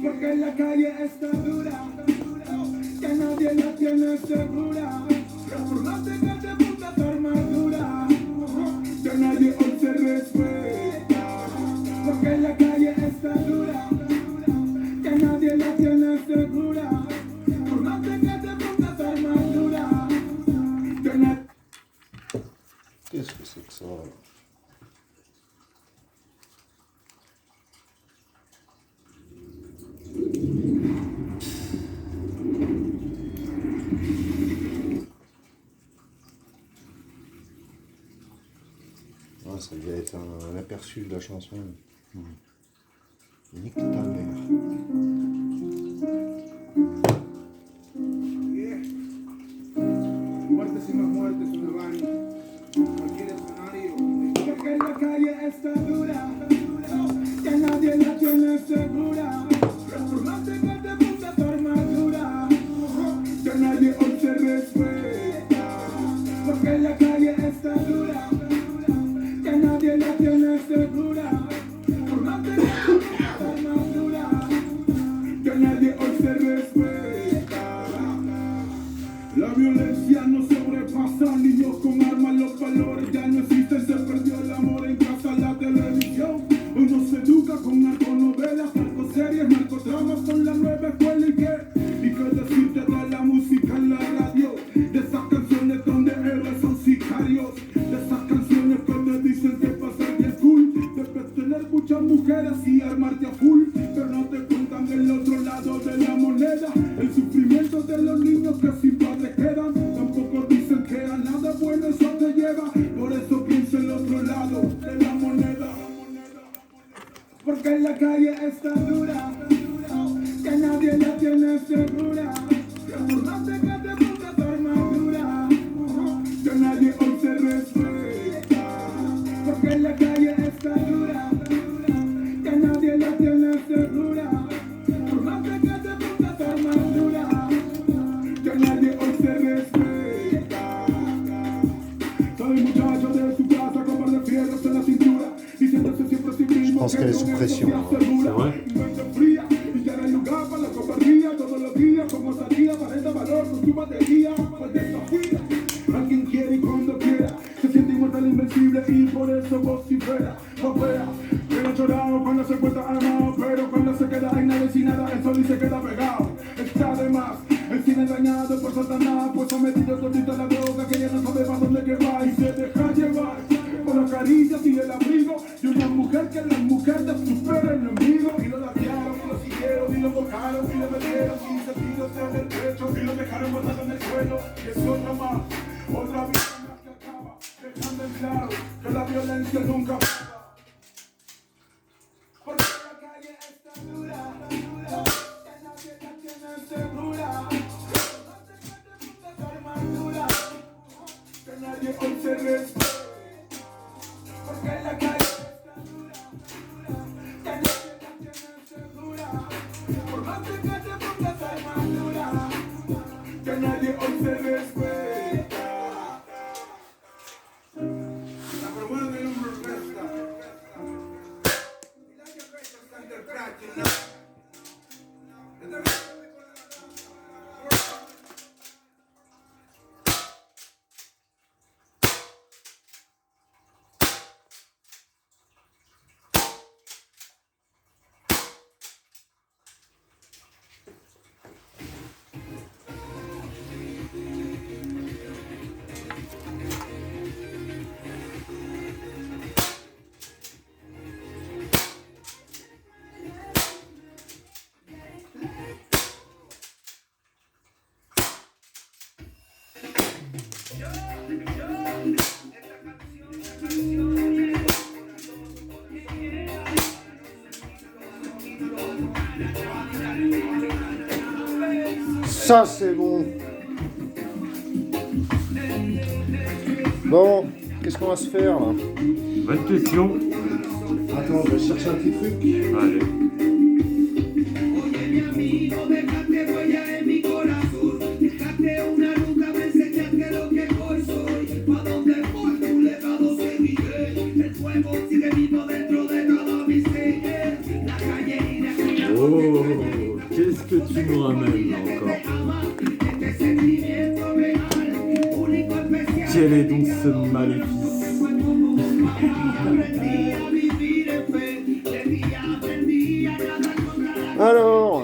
porque la calle está dura, que nadie la tiene segura. Recordate que te gusta tu armadura, que nadie hoy se respeta, porque la calle está dura, que nadie la tiene segura. Recordate que te gusta tu armadura, que nadie... Qu'est-ce que c'est que ça? Ah, ça devait être un aperçu de la chanson. Nique ta mère. Muertes y más muertes, una van. Cualquier escenario. Porque la calle está dura, que nadie la tiene segura. Recordate que te gusta tu armadura, que nadie hoy se respeta. Porque la calle está dura, que nadie la tiene segura. Recordate que te gusta tu armadura, que nadie hoy se respeta. La violencia no sobrepasa, niños con armas, los valores ya no existen, se perdió el amor en casa, la televisión. Uno se educa con narconovelas, narcoseries, narcodramas, con la nueva escuela y qué decirte de la música en la radio, de esas canciones donde héroes son sicarios, de esas canciones que te dicen que pasar que es cool, debes tener muchas mujeres y armarte a full, pero no te cuentan del otro lado de la moneda, el sufrimiento de los niños que sin padres quedan, tampoco dicen que a nada bueno eso te lleva, por eso piensa el otro lado de la moneda, porque en la calle está dura, que nadie la tiene segura, recordate que te gusta tu armadura, que nadie hoy se respeta, porque en la calle está dura, que nadie la tiene segura, recordate que te gusta tu armadura, que nadie hoy se respeta. Soy muchacho de tu casa con par de fierros en la cintura, diciéndose siempre a sí mismo. Je pense qu'elle est sous pression. C'est vrai. Y ya no hay lugar para la cobardía, todos los días como salía, aparenta valor con tu batería, pues desafía. Alguien quiere y cuando quiera, se siente inmortal, invencible y por eso vocifera, opera. Pero llorado cuando se encuentra armado, pero cuando se queda en nada y sin nada, el sol y se queda pegado. Está de más, el cine engañado por Satanás, pues sometido solito a la droga que ya no sabe para dónde que va y se deja llevar por las caricias y el abrigo de una mujer que la mujer de su peor enemigo. Y lo latearon, y lo siguieron, y lo bocaron, y lo metieron, y se tiró en el pecho, y lo dejaron botado en el suelo. Y es otra más, otra vida más que acaba, dejando en claro que la violencia nunca acaba. Porque la calle está dura, que nadie la tiene segura. Que nadie hoy se respeta, porque la calle está dura, que nadie la tiene segura, por más que te pongas armadura, que nadie hoy se respeta. La promueve del hombro resta, y la que resta está en el práctico. Ça, c'est bon. Bon, qu'est-ce qu'on va se faire là? Bonne question. Attends, je vais chercher un petit truc. Allez. Oye, mi amigo, dejaste huella en mi corazón. Dejaste una ruta, me enseñaste lo que hoy soy. Pa' donde voy, tu legado seguiré. El fuego sigue vivo dentro de todo mi ser. La calle irá. Oh. tu me ramènes là encore? Quel est donc ce maléfice? Alors,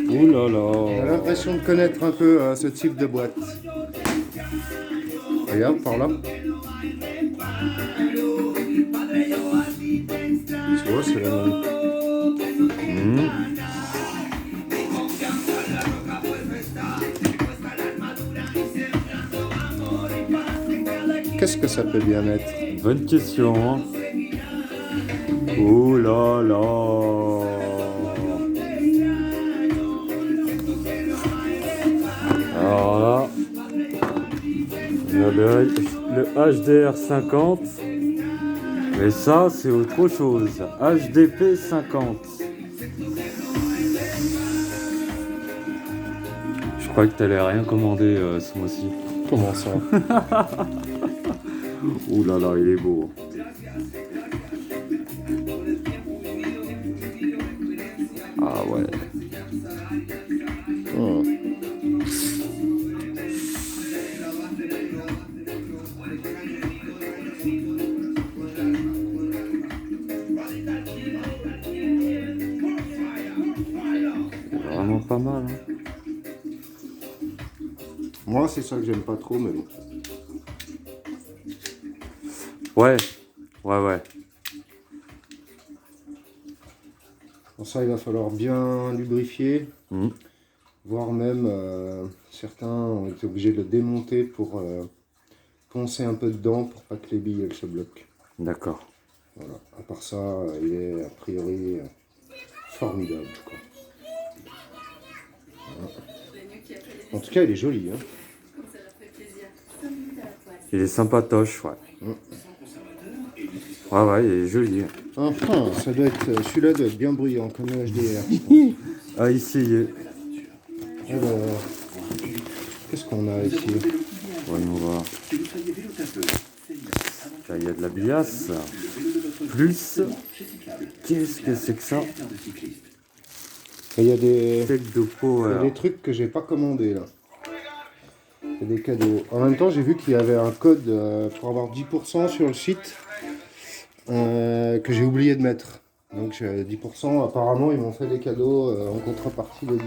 Oh là j'ai là. l'impression de connaître un peu ce type de boîte. Regarde par là. Tu vois, c'est la même. Qu'est-ce que ça peut bien être? Bonne question, hein. Oh là là. Alors là, il y a le HDR 50. Mais ça, c'est autre chose. HDP 50. Je crois que t'allais rien commander ce mois-ci. Comment ça? Oh là là, il est beau. Ah ouais. Oh. C'est vraiment pas mal. Hein. Moi, c'est ça que j'aime pas trop, mais bon. Ouais. Ouais. Pour ça, il va falloir bien lubrifier, Mhm. voire même certains ont été obligés de le démonter pour poncer un peu dedans pour pas que les billes elles se bloquent. D'accord. Voilà. À part ça, il est a priori formidable, quoi. Voilà. En tout cas, il est joli, hein. Il est sympatoche, ouais. Mhm. Ouais, il est joli. Enfin, ça doit être, celui-là doit être bien bruyant comme le HDR. je pense. Ah, ici, il est... Alors, qu'est-ce qu'on a ici? Voyons voir. Là, il y a de la biasse. Plus... Qu'est-ce que c'est que ça? Il y a des... Tech de Il y a power. des trucs que j'ai pas commandés là. C'est des cadeaux. En même temps, j'ai vu qu'il y avait un code pour avoir 10% sur le site que j'ai oublié de mettre. Donc j'ai 10%. Apparemment, ils m'ont fait des cadeaux en contrepartie de 10%.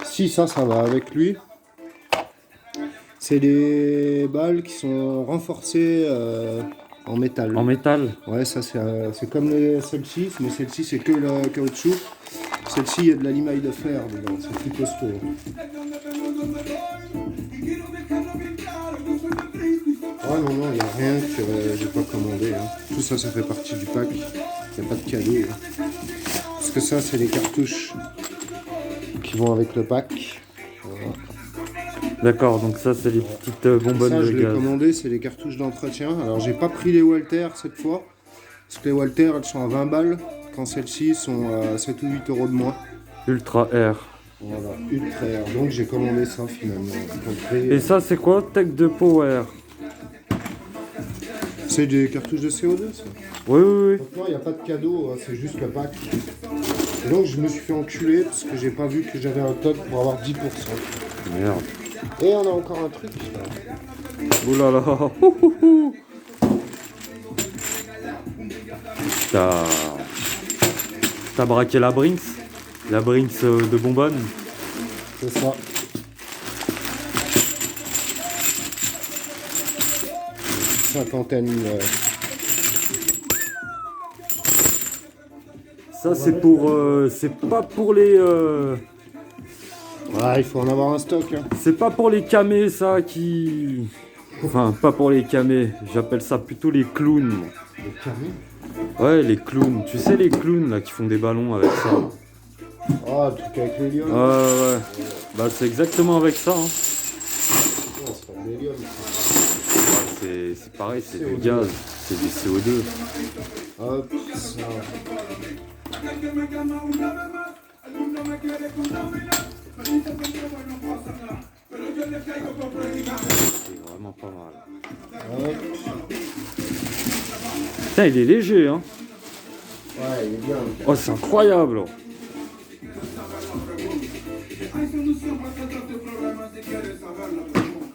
Si ça va avec lui. C'est des balles qui sont renforcées en métal. En métal? Ouais, ça c'est comme celle-ci, mais celle-ci c'est que le caoutchouc. Celle-ci, il y a de la limaille de fer dedans, c'est plus costaud. Ah non, il n'y a rien que j'ai pas commandé. Hein. Tout ça, ça fait partie du pack. Il n'y a pas de cadeau. Hein. Parce que ça, c'est les cartouches qui vont avec le pack. Voilà. D'accord, donc ça, c'est les petites bonbonnes Ça, de je l'ai gaz. commandé, c'est les cartouches d'entretien. Alors, j'ai pas pris les Walter cette fois. Parce que les Walter, elles sont à 20 balles. Quand celles-ci sont à 7 ou 8 euros de moins. Ultra Air. Voilà, Ultra Air. Donc, j'ai commandé ça finalement. Et ça, c'est quoi? Tech de power. C'est des cartouches de CO2, ça. Oui. Maintenant, il n'y a pas de cadeau, hein, c'est juste le pack. Et donc, je me suis fait enculer parce que j'ai pas vu que j'avais un code pour avoir 10%. Merde. Et on a encore un truc. Oh là là. T'as braqué la Brinks? La Brinks de bonbonne? C'est ça. Cinquantaine. Ça, c'est pour... c'est pas pour les... Ouais, il faut en avoir un stock. Hein. C'est pas pour les camés, ça, qui... Enfin, pas pour les camés. J'appelle ça plutôt les clowns. Les carrés. Ouais, les clowns. Tu sais, les clowns, là, qui font des ballons avec ça. Ah, le truc avec l'hélium. Ouais. Bah, c'est exactement avec ça. Hein. Non, c'est pas de l'hélium. C'est pareil, c'est du CO2. gaz. C'est du CO2. Hop, ça. aquel que me llama una vez más. El mundo me quiere contaminar. Me dice que no, no pasa nada. Pero yo le caigo por predicar. C'est vraiment pas mal. Hop. Putain, il est léger, hein. Ouais, il est bien. Oh, c'est incroyable. Hay solución para todos tus problemas si quieres saber la pregunta.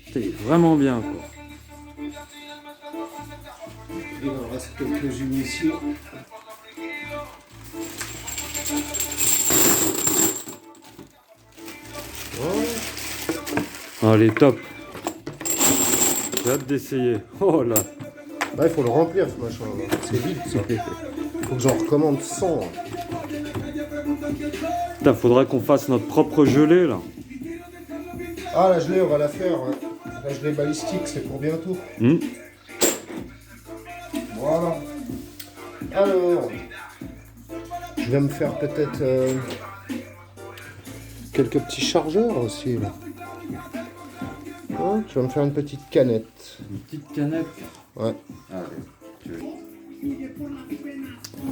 Putain, il est vraiment bien, quoi. Il en reste quelques-unes ici. Oh, elle est top. J'ai hâte d'essayer. Oh là. Là, il faut le remplir ce machin. Là. C'est vide ça. Faut que j'en recommande 100. Putain, faudra qu'on fasse notre propre gelée, là. Ah, la gelée, on va la faire. Ouais. La gelée balistique, c'est pour bientôt. Hmm. Voilà. Alors, je vais me faire peut-être quelques petits chargeurs aussi. Là. Ouais, tu vas me faire une petite canette. Une petite canette. Ouais. Allez.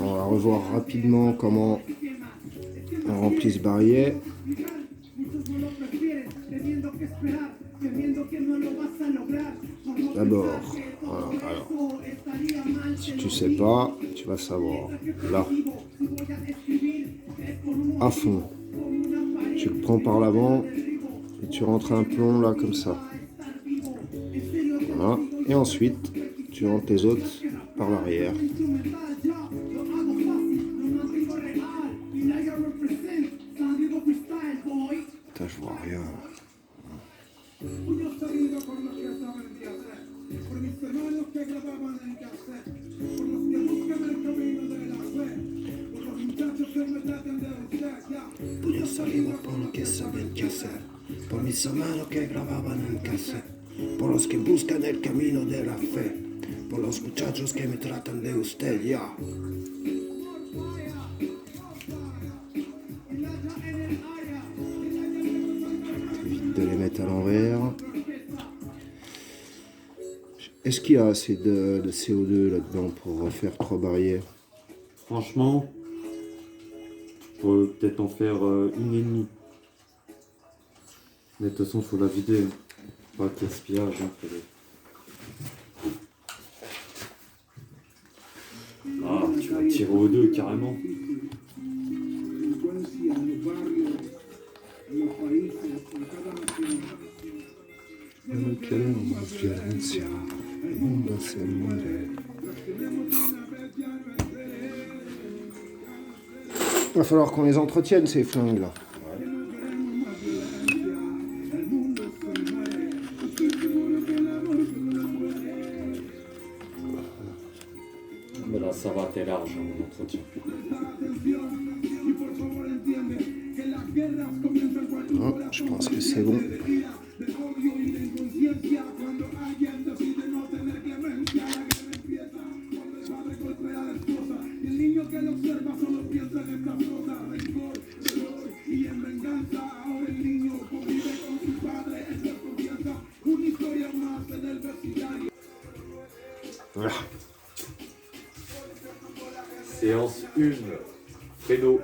On va revoir rapidement comment on remplit ce barillet. D'abord, voilà, alors, si tu sais pas, tu vas savoir. Là, à fond, tu le prends par l'avant et tu rentres un plomb là comme ça. Voilà, et ensuite, tu rentres les autres par l'arrière. Putain, je vois rien. Puños salidos por los que saben qué hacer, por mis hermanos que grababan en cassette, por los que buscan el camino de la fe, por los muchachos que me tratan de usted, ya. Évite de les mettre à l'envers. Est-ce qu'il y a assez de CO2 là-dedans pour faire 3 barrières? Franchement, faut peut-être en faire une et demie. Mais de toute façon, faut la vider. Pas de gaspillage. Hein, Ah, tu vas tirer aux deux carrément. Il va falloir qu'on les entretienne ces flingues là. Mais là, ça va, t'es large, hein, l'entretien. Oh, je pense que c'est bon. Voilà. Séance 1, Fredo.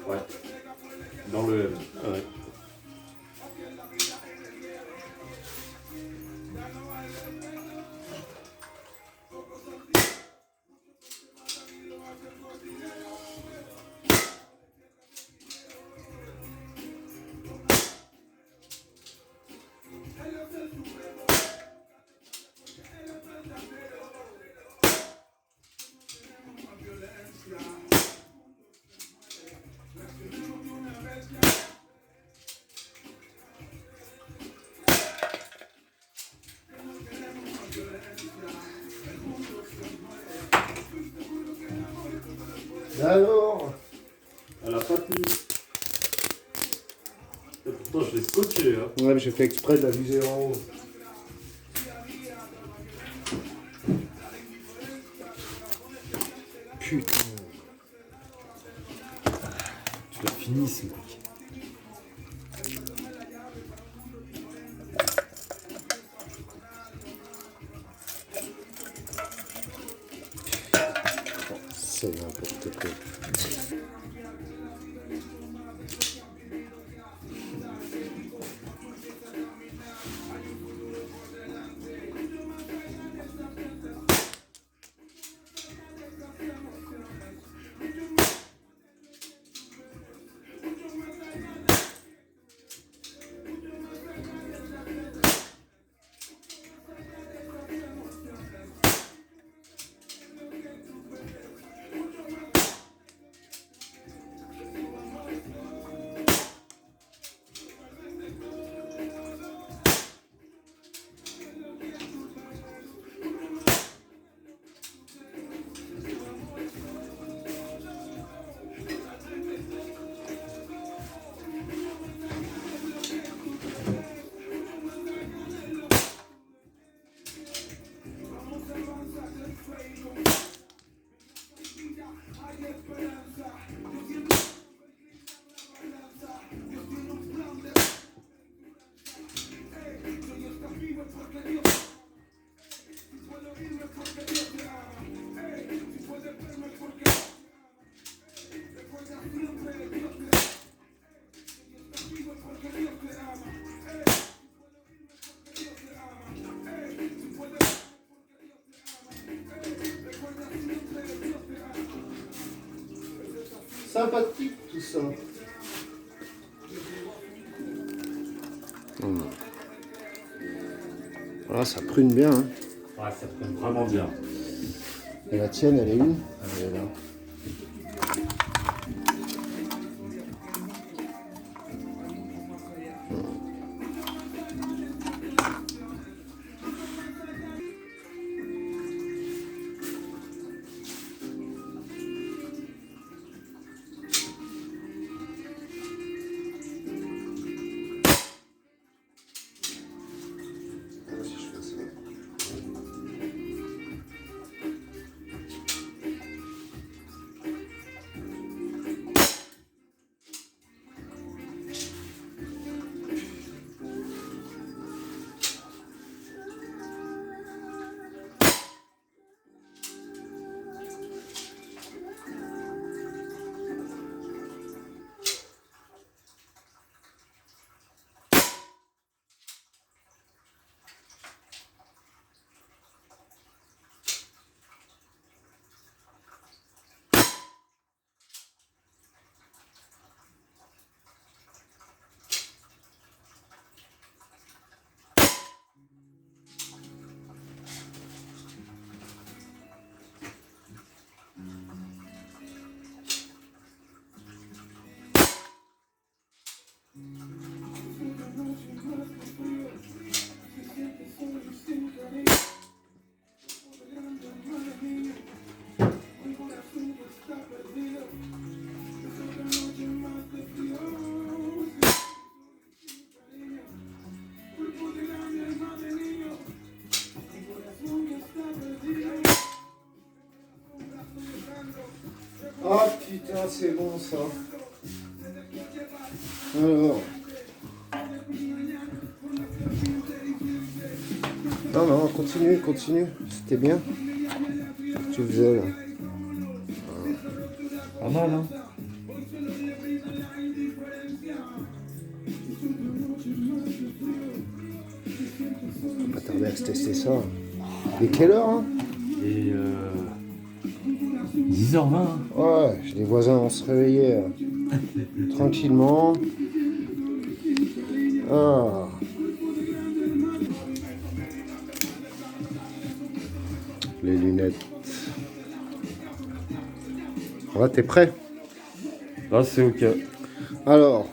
Ouais. Dans le M. Ouais. Alors, Elle a pas tenu. Et pourtant, je l'ai scotché. Hein. ouais, j'ai fait exprès de la viser en haut. Putain. Tu la finisses, mec. C'est n'importe quoi. Sympathique tout ça. Voilà, ça prune bien. Hein. Ouais, ça prend vraiment bien. Et la tienne, elle est où? Elle est là. Ah putain, c'est bon ça. Alors. Non, non, continue, continue. C'était bien. Tu faisais là. Pas mal, hein? On va pas tarder à se tester ça. Et quelle heure hein? Et 10h20. Ouais, les voisins vont se réveiller tranquillement. Ah. Les lunettes. Voilà, t'es prêt? Là, c'est ok. Alors,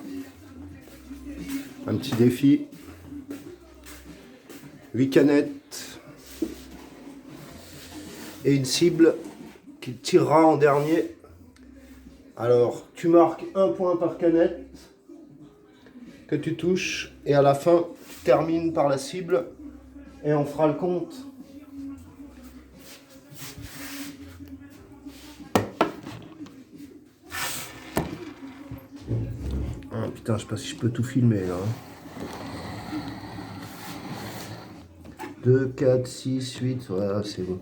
un petit défi. 8 canettes et une cible qui tirera en dernier. Alors, tu marques un point par canette que tu touches et à la fin, tu termines par la cible et on fera le compte. putain, je sais pas si je peux tout filmer là. 2, 4, 6, 8, voilà, c'est bon.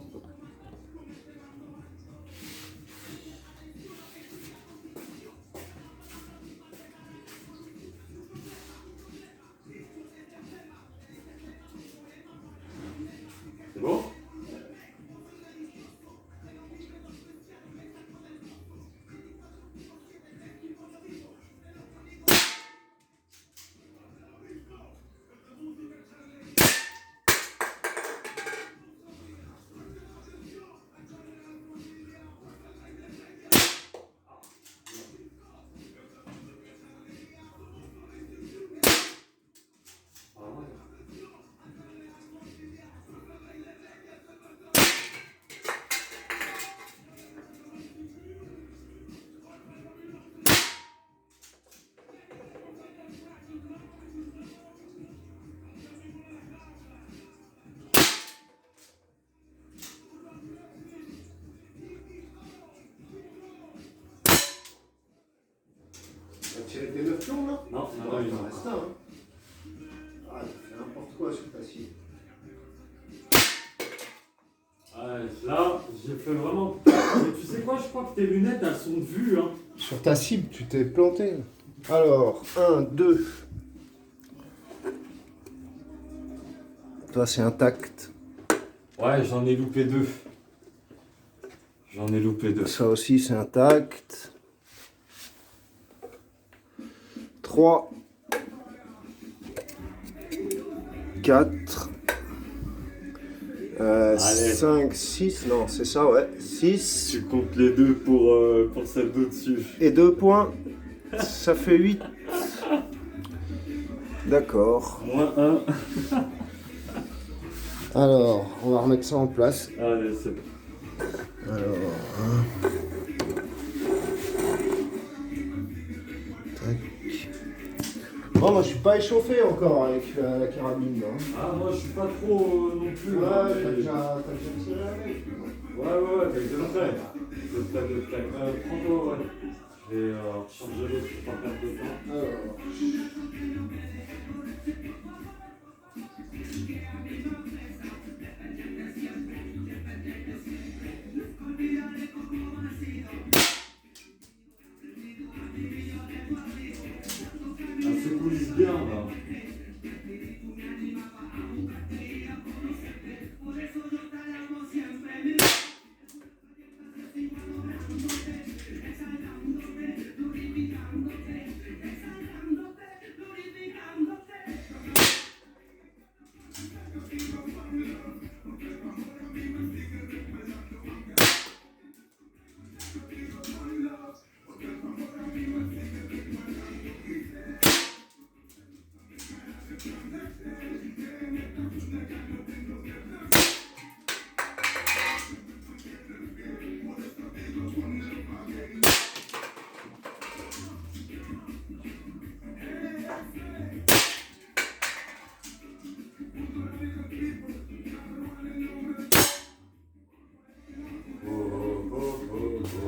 C'est bon? Tu as tiré tes 9 plombs là? Non, Ouais, il en reste un. Hein. Ah, tu fais n'importe quoi sur ta cible. Là, j'ai fait vraiment. Mais tu sais quoi, je crois que tes lunettes elles sont de vue. Hein. Sur ta cible, tu t'es planté. Alors, 1, 2. Toi, c'est intact. Ouais, j'en ai loupé 2. J'en ai loupé 2. Ça aussi, c'est intact. 3. 4. 5, 6. Non, c'est ça, ouais. 6. Tu comptes les 2 pour celle d'au-dessus. Et 2 points. Ça fait 8. D'accord. Moins 1. Alors, on va remettre ça en place. Allez, c'est bon. Alors, tac. Bon, moi je suis pas échauffé encore avec la carabine. Là. Ah, moi je suis pas trop non plus. Ouais, là, t'as mais- déjà tiré avec. Ouais, mais je le fais. Je le fais, je le fais. Prends-toi, ouais. Je vais changer l'autre pour pas perdre de temps. Alors. Elle se coulisse bien, là.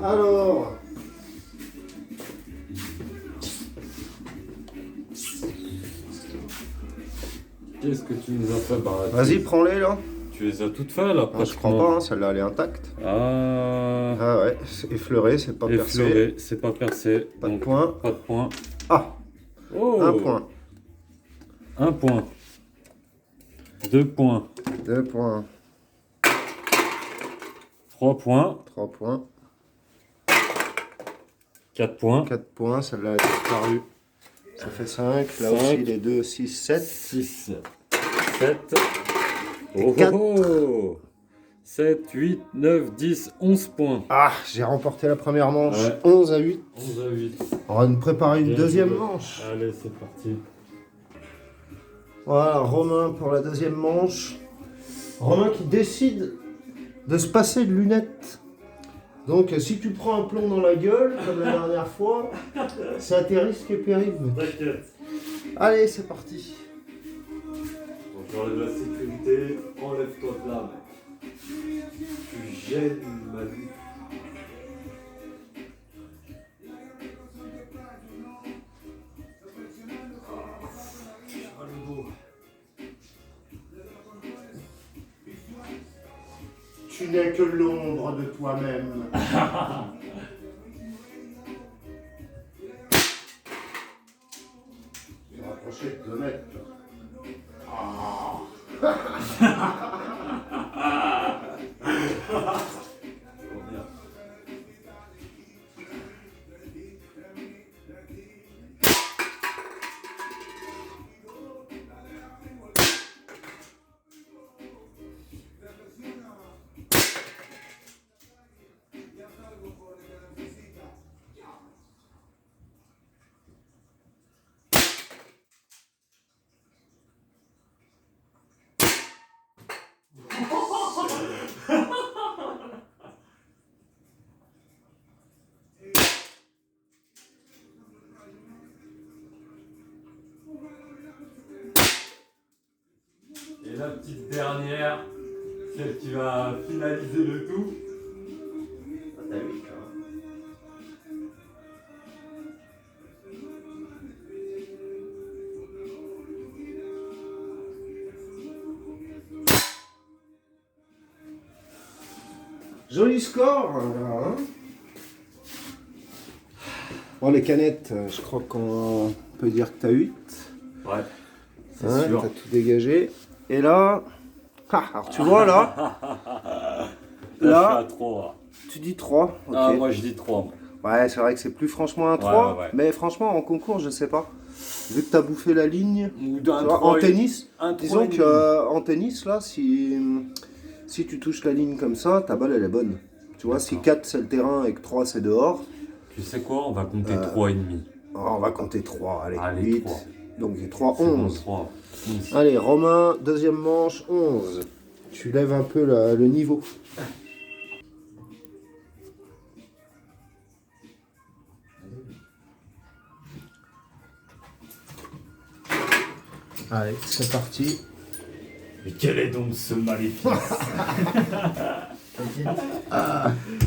Alors. Qu'est-ce que tu nous as fait? Bah, Vas-y, prends-les là. tu les as toutes faites, là, Ah, je crois pas, hein, celle-là elle est intacte. Ah, Ah ouais, c'est effleuré, c'est pas percé. effleuré, c'est pas percé. Pas de donc point. Pas de point. Ah, Oh, 1 point. 1 point. 2 points. 2 points. 3 points. 3 points. 4 points. 4 points, celle-là a disparu. Ça fait 5. Là 5. aussi, les 2, 6, 7. 6, 7. Oh, quatre. oh, 7, 8, 9, 10, 11 points. Ah, j'ai remporté la première manche. Ouais. 11 à 8. 11 à 8. On va nous préparer une Bien deuxième joué. manche. Allez, c'est parti. Voilà, Romain pour la deuxième manche. Romain qui décide de se passer de lunettes. Donc, si tu prends un plomb dans la gueule, comme la dernière fois, c'est à tes risques et périls. T'inquiète. Allez, c'est parti. Donc, j'enlève la sécurité. Enlève-toi de là, mec. Tu gênes ma vie. Tu n'es que l'ombre de toi-même. Je vais rapprocher de 2 mètres. Et la petite dernière, celle qui va finaliser le tout. T'as 8 là. Joli score, hein. Bon, les canettes, je crois qu'on peut dire que t'as 8. Ouais, c'est Hein, sûr. t'as tout dégagé. Et là, alors tu vois là, Là, je suis là, à 3. tu dis 3. Ok. Ah, moi je dis 3. Ouais, c'est vrai que c'est plus franchement un 3, ouais. mais franchement en concours, je sais pas. Vu que t'as bouffé la ligne, Ou tu d'un vois, 3. en tennis, un disons 3,5. qu'en tennis, là, si tu touches la ligne comme ça, ta balle elle est bonne. Tu vois, si 4 c'est le terrain et que 3 c'est dehors, Tu sais quoi, on va compter 3,5. on va compter 3, allez, Allez, 8. 3. Donc j'ai 3, C'est bon, 11. 3. Allez, Romain, deuxième manche, 11. Tu lèves un peu le niveau. Allez, c'est parti. Mais quel est donc ce maléfice?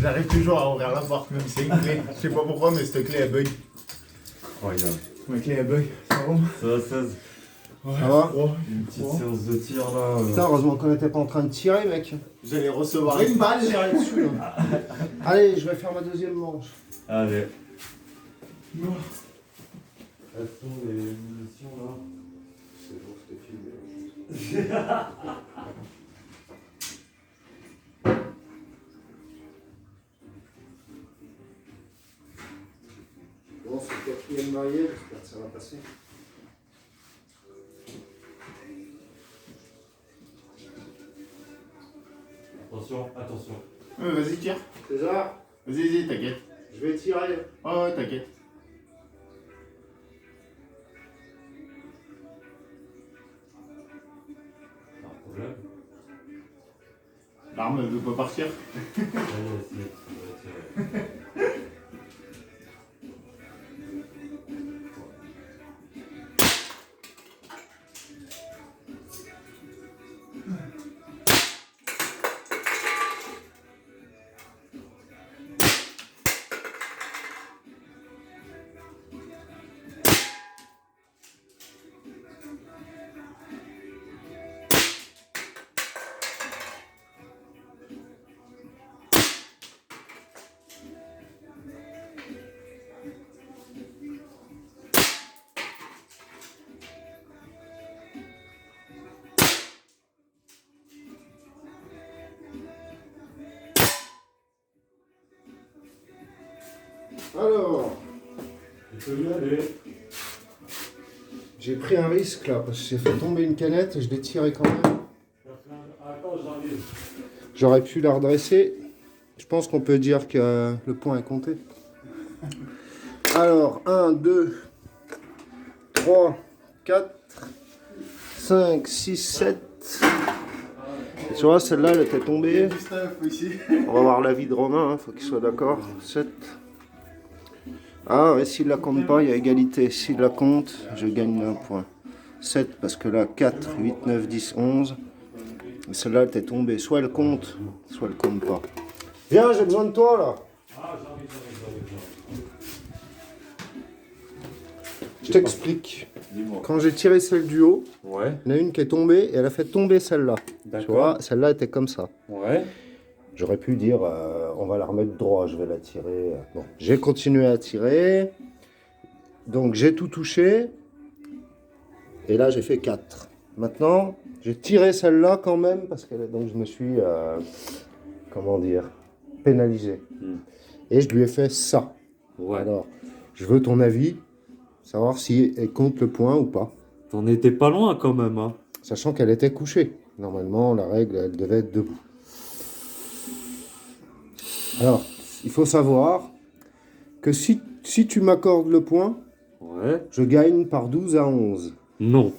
J'arrive toujours à ouvrir la porte, même si c'est une clé. Je sais pas pourquoi, mais cette clé elle bug. Incroyable. Ma clé elle bug. Ça va? Ça va, 16. Ça va? Une petite séance de tir là. Putain, heureusement qu'on n'était pas en train de tirer, mec. J'allais recevoir une balle. Tirer dessus, là. Allez, je vais faire ma deuxième manche. Allez. Quelles sont les munitions là? C'est bon, c'était filmé. Bon, c'est le quatrième marié, j'espère que ça va passer. Attention, attention. Vas-y, tire. César, Vas-y, t'inquiète. je vais tirer. Ouais, t'inquiète. Pas de problème. L'arme elle veut pas partir. Allez, essaye, ça va tirer. Alors, Tu peux y aller. j'ai pris un risque là, parce que j'ai fait tomber une canette et je l'ai tiré quand même. Attends, j'arrive. J'aurais pu la redresser. Je pense qu'on peut dire que le point est compté. Alors, 1, 2, 3, 4, 5, 6, 7. Et tu vois, celle-là, elle était tombée. Du stuff ici. On va voir l'avis de Romain, il faut qu'il soit d'accord. 7. Ah ouais, s'il la compte pas, il y a égalité. S'il la compte, je gagne un point. 7 parce que là, 4, 8, 9, 10, 11. Et celle-là, elle était tombée. Soit elle compte, soit elle compte pas. Viens, j'ai besoin de toi là. Ah, j'arrive. Je t'explique. Dis-moi. Quand j'ai tiré celle du haut, Ouais, il y en a une qui est tombée et elle a fait tomber celle-là. Tu d'accord. vois, celle-là était comme ça. Ouais. J'aurais pu dire, on va la remettre droit, je vais la tirer. Bon, j'ai continué à tirer. Donc j'ai tout touché. Et là, j'ai fait 4. Maintenant, j'ai tiré celle-là quand même, parce que donc je me suis, comment dire, pénalisé. Et je lui ai fait ça. Ouais. Alors, je veux ton avis, savoir si elle compte le point ou pas. T'en étais pas loin quand même, hein. Sachant qu'elle était couchée. Normalement, la règle, elle devait être debout. Alors, il faut savoir que si tu m'accordes le point, Ouais. je gagne par 12 à 11. Non.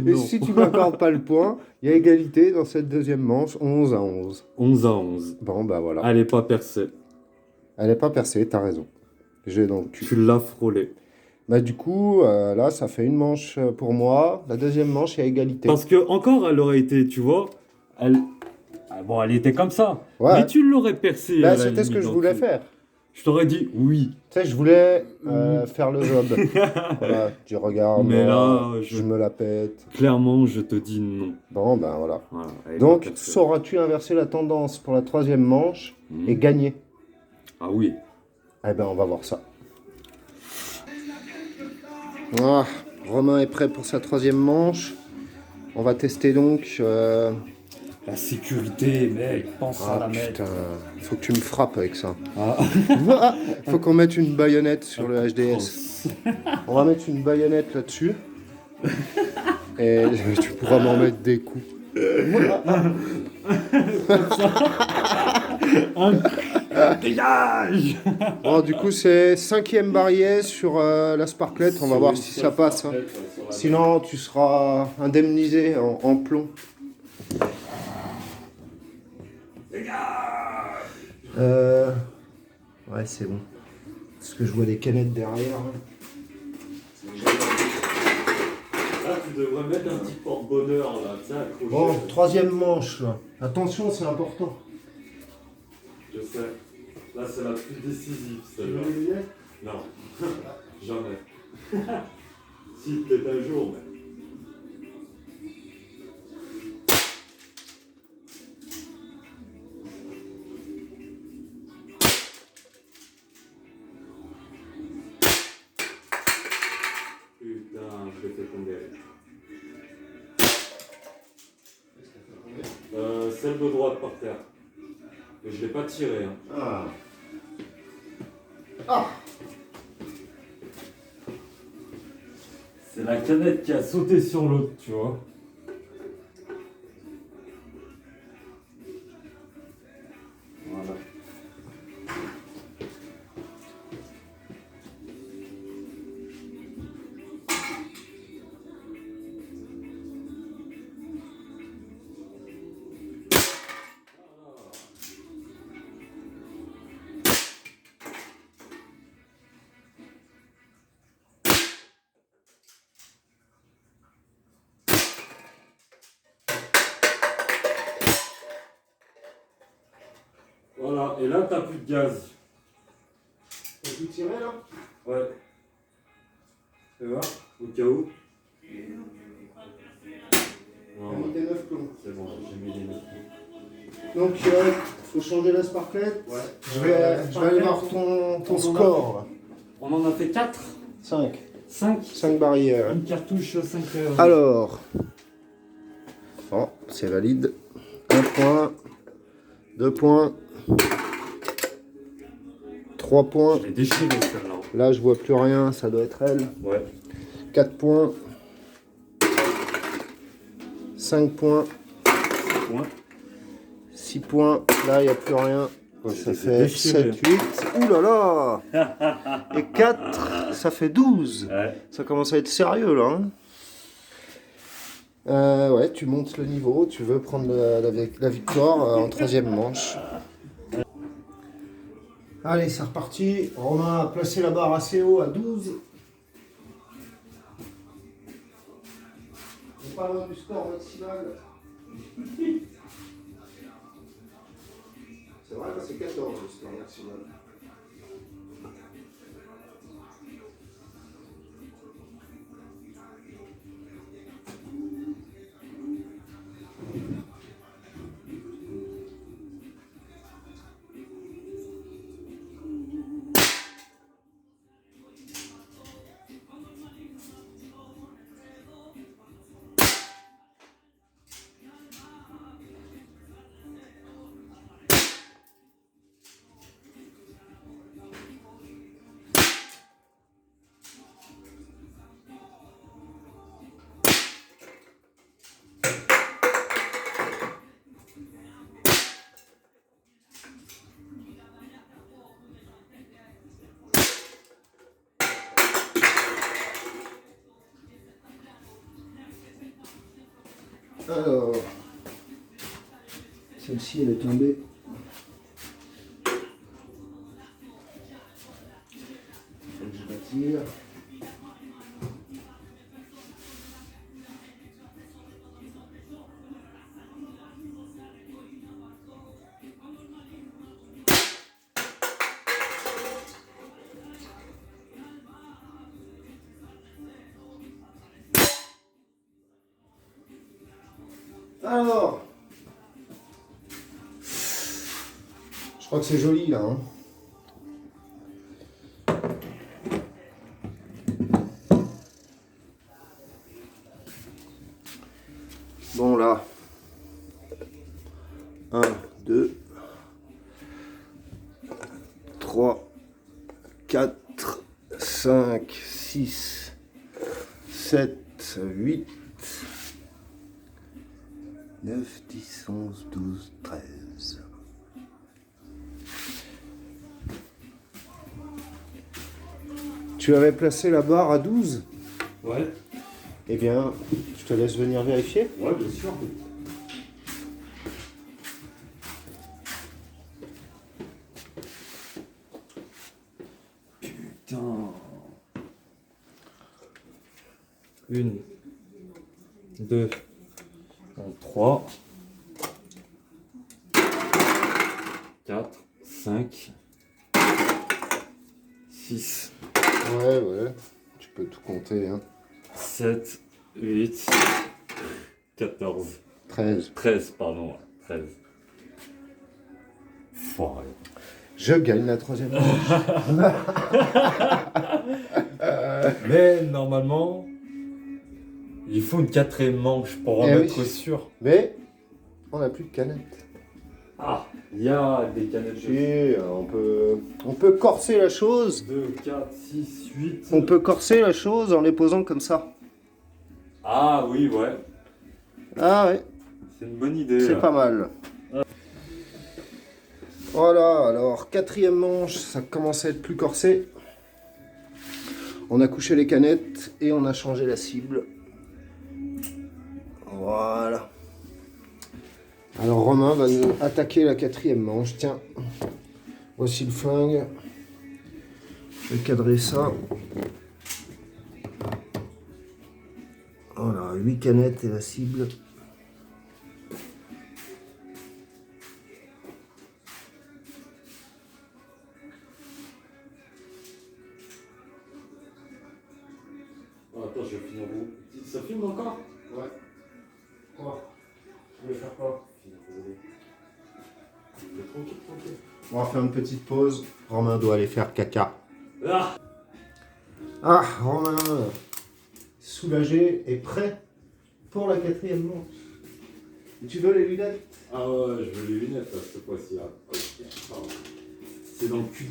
Et si tu m'accordes pas le point, il y a égalité dans cette deuxième manche, 11 à 11. 11 à 11. Bon, bah voilà. Elle est pas percée. Elle n'est pas percée, t'as raison. J'ai donc... Tu l'as frôlé. Bah du coup, là, ça fait une manche pour moi. La deuxième manche, il y a égalité. Parce que encore, elle aurait été, tu vois, elle... Ah, bon, elle était comme ça. Ouais. Mais tu l'aurais percée. Bah, à la c'était ce limite, que je donc voulais tu- faire. Je t'aurais dit oui. Tu sais, je voulais faire le job. Voilà, tu regardes, Mais moi, là, je me la pète. Clairement, je te dis non. Bon, ben voilà. Voilà, elle est Donc, pas percée. sauras-tu inverser la tendance pour la troisième manche Mhm. et gagner? Ah oui. Eh ben, on va voir ça. Ah, Romain est prêt pour sa troisième manche. On va tester donc... La sécurité, mec, pense à Ah la mettre. putain, faut que tu me frappes avec ça. Ah. Faut qu'on mette une baïonnette sur le HDS. On va mettre une baïonnette là-dessus. Et tu pourras m'en mettre des coups. Dégage. Bon, du coup, c'est 5e barillet sur la sparklette. On va voir si ça passe. Hein. Sinon, tu seras indemnisé en plomb. Ouais, c'est bon. Parce que je vois des canettes derrière. Là, tu devrais mettre un petit porte-bonheur, là, tu sais, accroché. Bon, troisième manche. Là. Attention, c'est important. Je sais. Là, c'est la plus décisive, celle-là. Non. Jamais. Si, peut-être un jour, mais... Putain, je l'ai fait tomber. Celle de droite par terre. Mais je l'ai pas tirée. Hein. Ah. Ah. C'est la canette qui a sauté sur l'autre, tu vois. Voilà. Voilà, et là, t'as plus de gaz. T'as tout tiré là? Ouais. Tu vois, au cas où. Non, T'as mis tes 9 plombs. c'est bon, j'ai mis les notes. Donc, faut changer la sparklette. Ouais. Je vais aller voir ton score. Là. On en a fait 4, 5. 5. 5 barrières. Une cartouche 5. Alors. Oh, c'est valide. 1 point. 2 points. 3 points. Je l'ai déchiré celle-là. Là, je vois plus rien, ça doit être elle. Ouais. 4 points. 5 points. Ouais. 6 points. Là, il n'y a plus rien. Ça les ai fait déchirés. 7, 8. Ouh là là. Et 4, ça fait 12. Ouais. Ça commence à être sérieux là. Ouais, tu montes le niveau, tu veux prendre la victoire en troisième manche. Allez, c'est reparti. Romain a placé la barre assez haut à 12. On est pas loin du score maximal. C'est vrai, là, c'est 14 le score maximal. Alors, celle-ci elle est tombée. Faut que je la tire. Alors, je crois que c'est joli là. Hein. Bon là, 1, 2, 3, 4, 5, 6, 7, 8, 9, 10, 11, 12, 13. Tu avais placé la barre à 12? Ouais. Eh bien, je te laisse venir vérifier. Ouais, bien sûr. Putain. 1, 2, 3, 4, 5, 6, Ouais, tu peux tout compter. Hein. 7, 8, 14, 13. 13, pardon. 13. Foiré. Je gagne la troisième manche. Mais normalement, il faut une quatrième manche pour en Eh être oui. sûr. Mais on n'a plus de canettes. Ah, il y a des canettes de On peut corser la chose. 2, 4, 6, 8. On peut corser la chose en les posant comme ça. Ah oui, ouais. Ah ouais, C'est une bonne idée. c'est là. pas mal. Voilà, alors quatrième manche, ça commence à être plus corsé. On a couché les canettes et on a changé la cible. Voilà. Alors Romain va nous attaquer la quatrième manche. Tiens, voici le flingue. Je vais cadrer ça. Voilà, 8 canettes et la cible. Oh, attends, je vais finir où? Ça filme encore? Ouais. Quoi? Tu veux faire quoi? Tranquille, tranquille. On va faire une petite pause. Romain doit aller faire caca. Ah! Ah, Romain, soulagé et prêt pour la quatrième manche. Et tu veux les lunettes? Ah ouais, je veux les lunettes là, cette fois-ci. Là. Ok, pardon. C'est dans le cul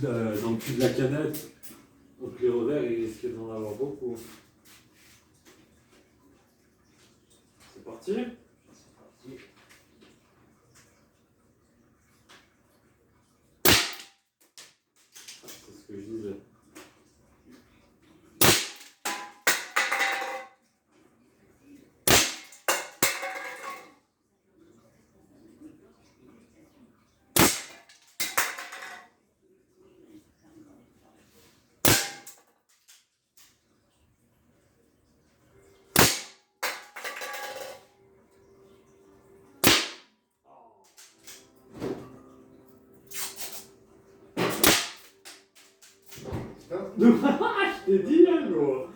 de la canette. Donc les revers, il risque d'en avoir beaucoup. C'est parti? C'est ce que je disais. Je t'ai dit, hein, gros.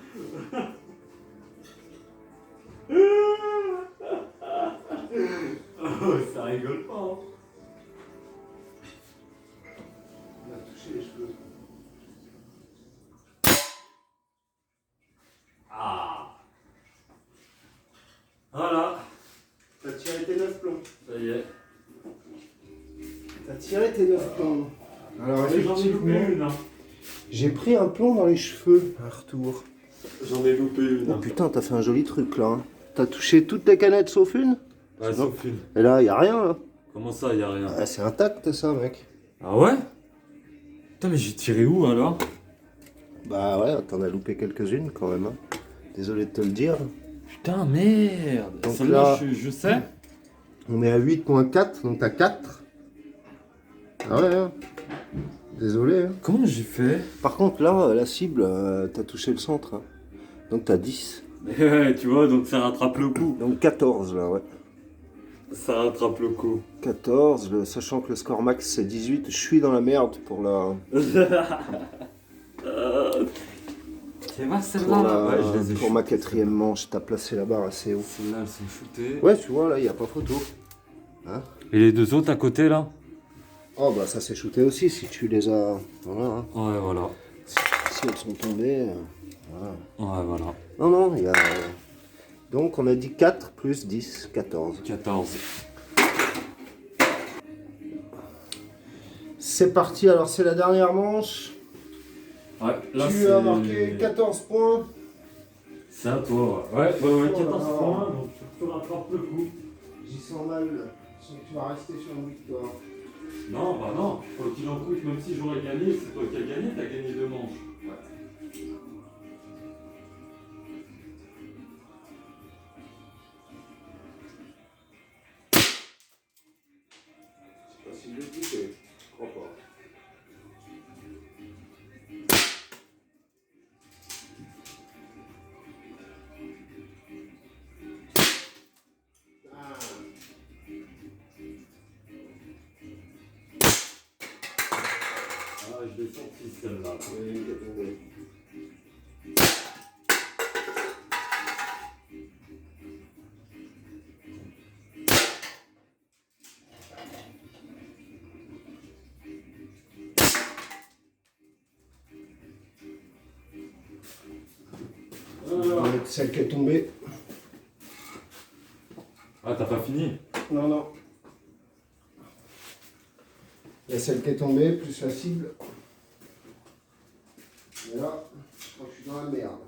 Oh, ça rigole pas. Hein. On a touché les cheveux. Ah. Voilà. T'as tiré tes 9 plombs. Ça y est. T'as tiré tes 9 plombs. Alors Mais j'en ai loupé effectivement, une. Hein. j'ai pris un plomb dans les cheveux. Un retour. J'en ai loupé une. Oh Hein. putain, t'as fait un joli truc là. Hein. T'as touché toutes les canettes sauf une? Ouais, sauf une. Et là, y a rien là. Comment ça, y a rien? Ah, c'est intact ça, mec. Ah ouais? Putain, mais j'ai tiré où alors? Bah ouais, t'en as loupé quelques-unes quand même. Hein. Désolé de te le dire. Putain, merde. Donc Celle-là, là- je sais. On est à 8.4, donc t'as 4. Ah ouais, hein. Désolé. Hein. Comment j'ai fait? Par contre, là, la cible, t'as touché le centre. Hein. Donc t'as 10. Ouais, tu vois, donc ça rattrape le coup. Donc 14, là, ouais. Ça rattrape le coup. 14, sachant que le score max c'est 18. Je suis dans la merde pour la... C'est vrai, Pour, celle-là, là. Ouais, je les ai pour ma shootées, 4e manche, t'as placé la barre assez haut. Celles-là, elles sont shootées. Ouais, tu vois, là, il n'y a pas photo. Hein? Et les deux autres à côté, là? Oh, bah ça s'est shooté aussi si tu les as... Voilà. Hein. Ouais, voilà. Si elles sont tombées... voilà. Ouais, voilà. Non, non, il y a... Donc, on a dit 4 plus 10, 14. 14. C'est parti, alors c'est la dernière manche. Ouais, là, Tu c'est... as marqué 14 points. C'est à toi, ouais. Ouais, 14 Oh là. points, donc tu rattrapes le coup. J'y sens mal. Tu vas rester sur une victoire. Non, bah non, quoi qu'il en coûte, même si j'aurais gagné, c'est toi qui as gagné, t'as gagné 2 manches. Ouais. C'est facile de toucher. Je crois pas. Ah, je l'ai senti celle-là. Oui, il est tombé. Alors. Celle qui est tombée. Ah, t'as pas fini? Non, non. Il y a celle qui est tombée, plus la cible. Et là, je crois que je suis dans la merde.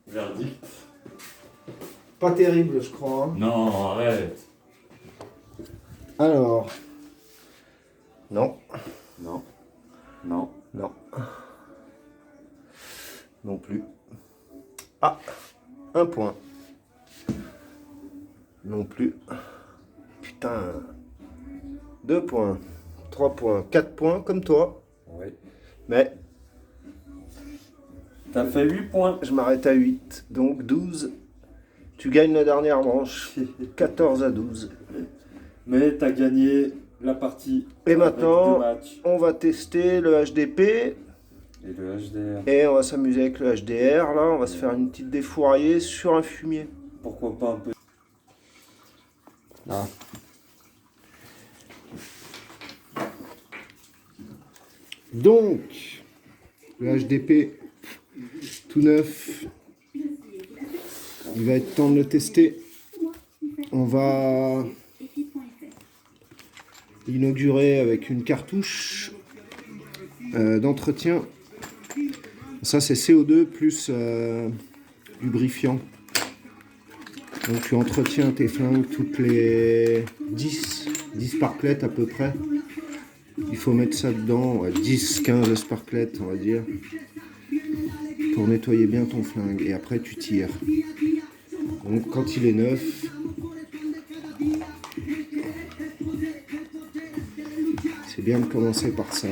Verdict. Pas terrible, je crois. Hein. Non, arrête. Alors. Non. Non. Non. Non. Non plus. Ah, un point. Non plus. Putain. 2 points. 3 points. 4 points comme toi. Ouais. Mais T'as fait 8 points. je m'arrête à 8. Donc 12. Tu gagnes la dernière manche. 14 à 12. Mais t'as gagné la partie. Et avec maintenant, 2 matchs. on va tester le HDP. Et le HDR. Et on va s'amuser avec le HDR. Là, on va se faire une petite défouraillée sur un fumier. Pourquoi pas un peu. Ah. Donc, le HDP tout neuf, il va être temps de le tester. On va l'inaugurer avec une cartouche d'entretien. Ça, c'est CO2 plus lubrifiant. Donc tu entretiens tes flingues toutes les 10 sparklets à peu près. Il faut mettre ça dedans, ouais, 10-15 sparklets on va dire, pour nettoyer bien ton flingue. Et après tu tires. Donc quand il est neuf, c'est bien de commencer par ça.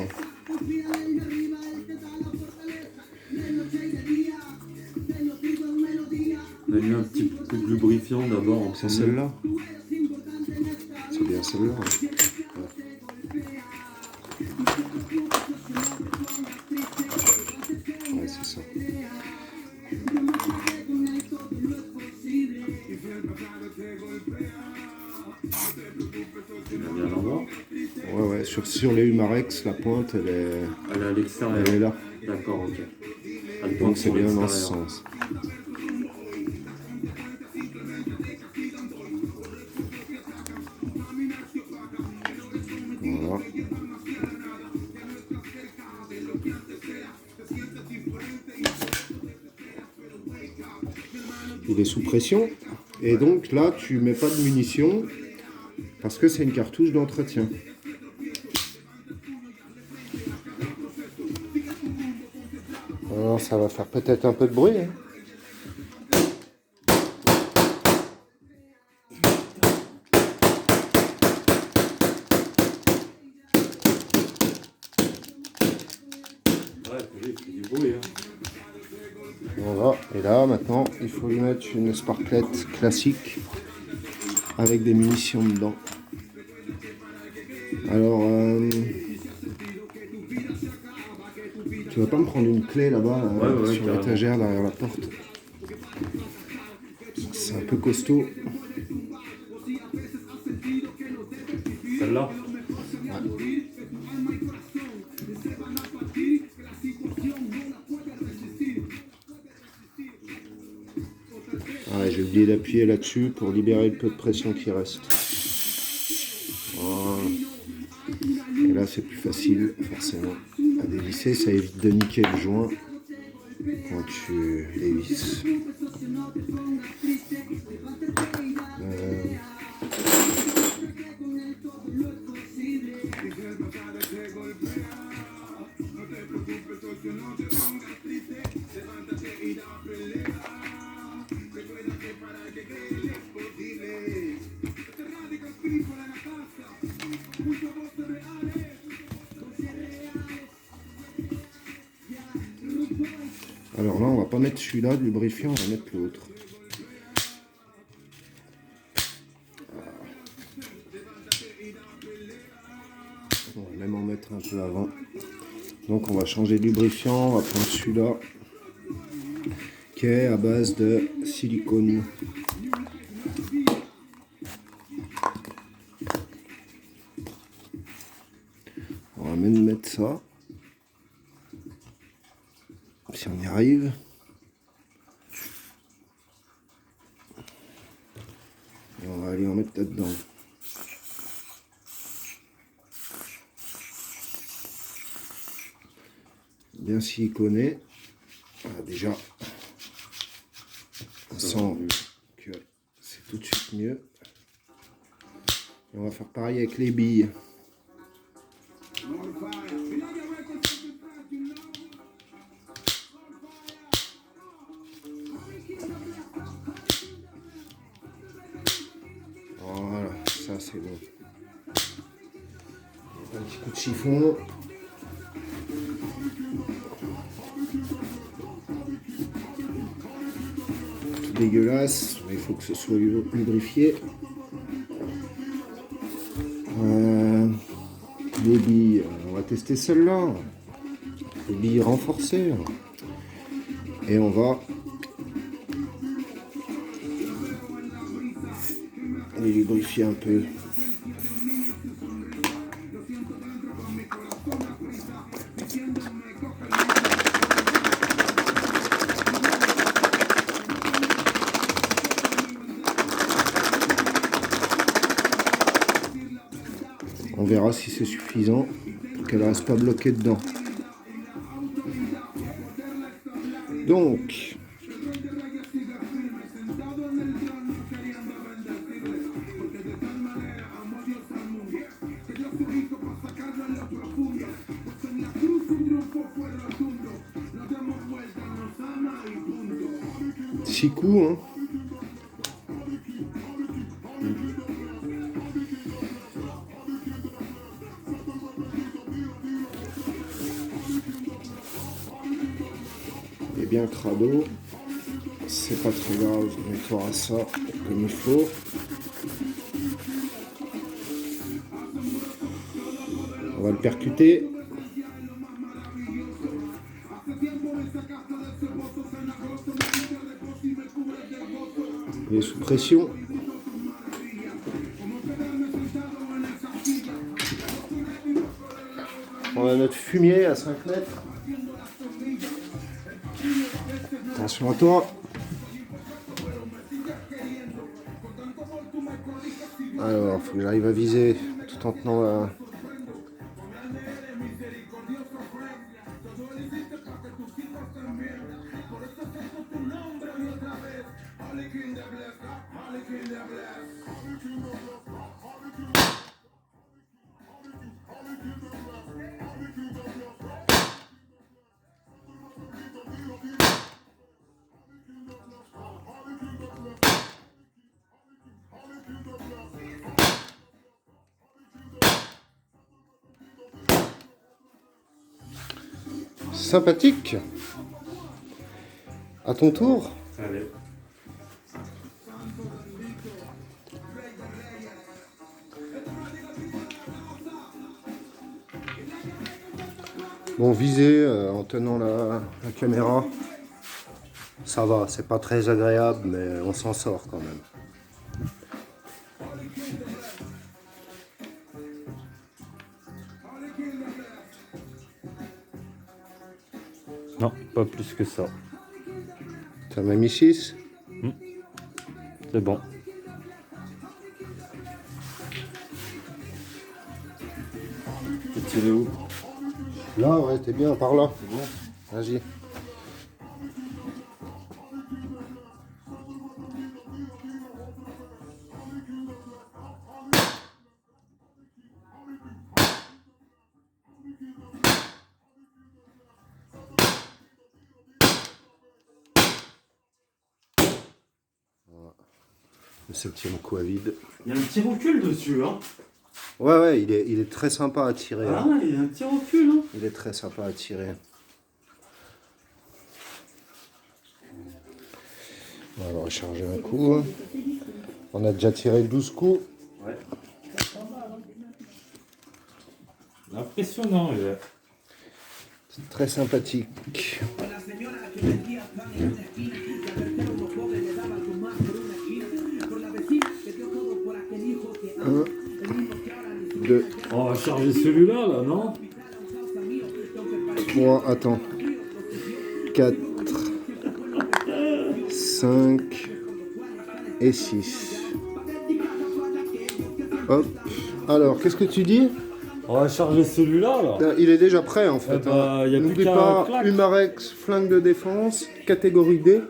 On a mis un petit peu de lubrifiant d'abord en C'est premier. celle-là. C'est bien celle-là. Hein. Ouais, c'est ça. Tu l'as mis à l'endroit. Ouais, ouais, sur les Humarex, la pointe, Elle est à l'extérieur. elle est là. D'accord, ok. Elle pointe Donc c'est sur bien dans ce l'extérieur. sens. Voilà. il est sous pression. Et donc là, tu mets pas de munitions parce que c'est une cartouche d'entretien. Alors ça va faire peut-être un peu de bruit. Hein. Ouais, il fait du bruit. Hein. Voilà, et là maintenant il faut lui mettre une sparklette classique avec des munitions dedans. Alors, tu vas pas me prendre une clé là-bas Ouais, sur carrément. l'étagère derrière la porte. C'est un peu costaud. Celle-là? Ah ouais, j'ai oublié d'appuyer là-dessus pour libérer le peu de pression qui reste. Voilà. Et là c'est plus facile forcément à dévisser, ça évite de niquer le joint quand tu dévisses. Alors là, on va pas mettre celui-là du lubrifiant, on va mettre l'autre. On va même en mettre un peu avant. Donc on va changer de lubrifiant, on va prendre celui-là qui est à base de silicone. On va même mettre ça. Si on y arrive. Et on va aller en mettre là-dedans. Bien siliconé. Ah, déjà, on sent que c'est tout de suite mieux. Et on va faire pareil avec les billes. Voilà, ça c'est bon. Un petit coup de chiffon. Tout dégueulasse, mais il faut que ce soit lubrifié. Les billes, on va tester celle-là. Les billes renforcées. Et on va les lubrifier un peu. On verra si c'est suffisant pour qu'elle ne reste pas bloquée dedans. Donc, six coups, hein. Il est bien crado, c'est pas très grave, on nettoiera ça comme il faut. On va le percuter. Il est sous pression. On a notre fumier à 5 mètres. Attention à toi. Alors, il faut que j'arrive à viser tout en tenant la... Sympathique. À ton tour. Allez. Bon, viser en tenant la caméra, ça va, c'est pas très agréable, mais on s'en sort quand même. Non, pas plus que ça. T'as même mis 6. C'est bon. T'es tiré où? Là, ouais, t'es bien, par là. C'est bon. Vas-y. Le 7e coup à vide. Il y a un petit recul dessus, hein. Ouais, il est très sympa à tirer. Ah, Hein. il y a un petit recul, hein. Il est très sympa à tirer. On va recharger un coup. On a déjà tiré 12 coups. Ouais. Impressionnant, il est. C'est très sympathique. 1, 2, On va charger celui-là, là, non? 3, attends. 4, 5 et 6. Hop. Alors, qu'est-ce que tu dis? On va charger celui-là, là. Il est déjà prêt en fait. Eh ben, y a plus N'oublie qu'à pas, clac. Humarex, flingue de défense, catégorie D.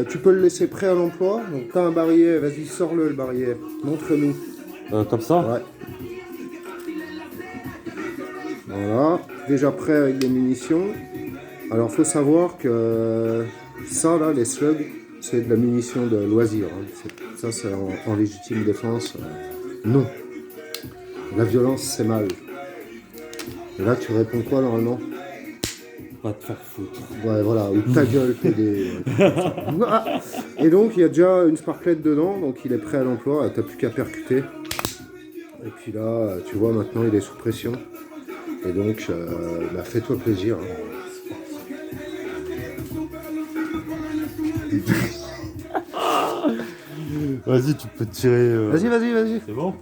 Tu peux le laisser prêt à l'emploi. Donc t'as un barillet, vas-y sors-le barillet. Montre-nous. Comme ça? Ouais. Voilà, déjà prêt avec des munitions. Alors faut savoir que ça là, les slugs, c'est de la munition de loisir. Hein. Ça c'est en légitime défense. Non. La violence c'est mal. Et là tu réponds quoi normalement? Va te faire foutre. Ouais voilà, ou ta gueule PD. Et donc il y a déjà une sparklette dedans, donc il est prêt à l'emploi, t'as plus qu'à percuter. Et puis là, tu vois maintenant il est sous pression. Et donc bah, fais-toi plaisir. Hein. Vas-y, tu peux tirer. Vas-y. C'est bon?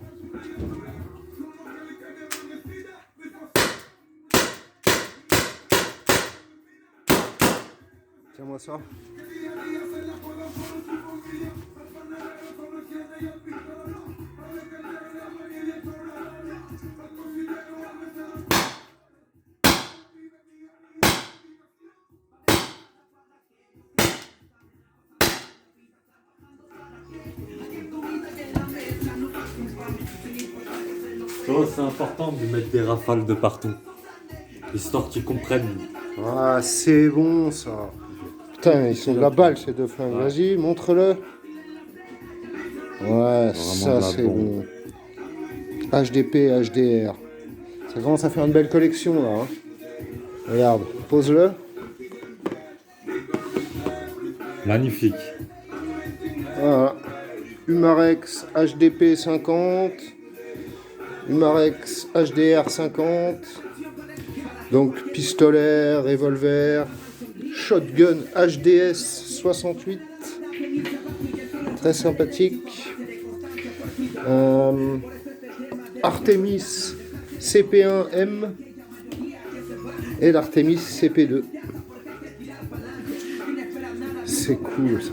Tiens-moi ça. Tu vois, c'est important de mettre des rafales de partout. Histoire qu'ils comprennent. Ah, c'est bon ça. Putain, ils sont de la balle ces deux flingues. Ouais. Vas-y, montre-le. Ouais, Vraiment ça de la c'est bombe. bon. HDP, HDR. Ça commence à faire une belle collection là. Hein. Regarde, pose-le. Magnifique. Voilà. Humarex HDP 50. Humarex HDR 50. Donc pistolet, revolver, shotgun HDS 68. Très sympathique. Artemis CP1M et l'Artemis CP2. C'est cool ça.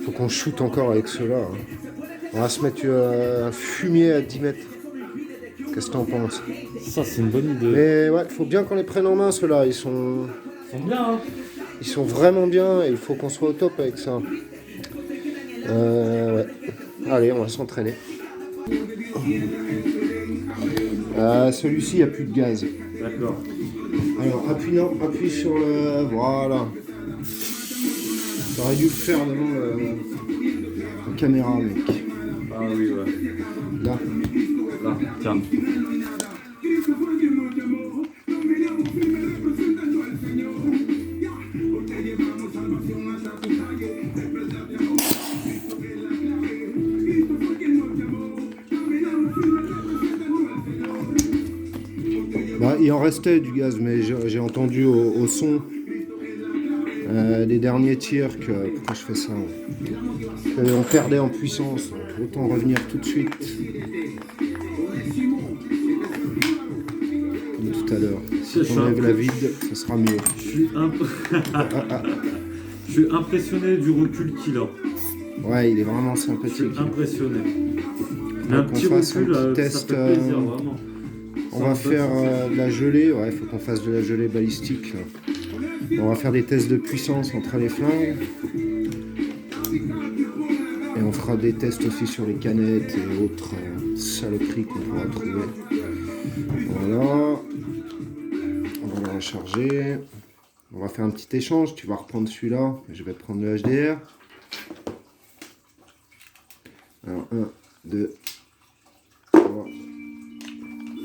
Faut qu'on shoot encore avec ceux-là. Hein. On va se mettre un fumier à 10 mètres. Qu'est-ce que t'en penses? Ça, c'est une bonne idée. Mais ouais, faut bien qu'on les prenne en main ceux-là. Ils sont Ils sont bien, hein. Ils sont vraiment bien et il faut qu'on soit au top avec ça. Ouais. Allez, on va s'entraîner. Celui-ci, il n'y a plus de gaz. D'accord. Alors, appuie sur le... Voilà. J'aurais dû le faire devant la caméra, mec. Ah oui, ouais. Là. Là, tiens. Bah, il en restait du gaz, mais j'ai entendu au son des derniers tirs que... Pourquoi je fais ça on perdait en puissance, donc autant revenir tout de suite. Comme tout à l'heure. Si on enlève la vide, ça sera mieux. Je suis impressionné du recul qu'il a. Ouais, il est vraiment Je sympathique. suis impressionné. Faut Un qu'on petit fasse recul, un petit ça test, fait plaisir, vraiment. On va faire de la gelée, ouais, il faut qu'on fasse de la gelée balistique. Là. On va faire des tests de puissance entre les flingues. Et on fera des tests aussi sur les canettes et autres saloperies qu'on pourra trouver. Voilà. On va le recharger. On va faire un petit échange. Tu vas reprendre celui-là. Je vais prendre le HDR. Alors, 1, 2, 3,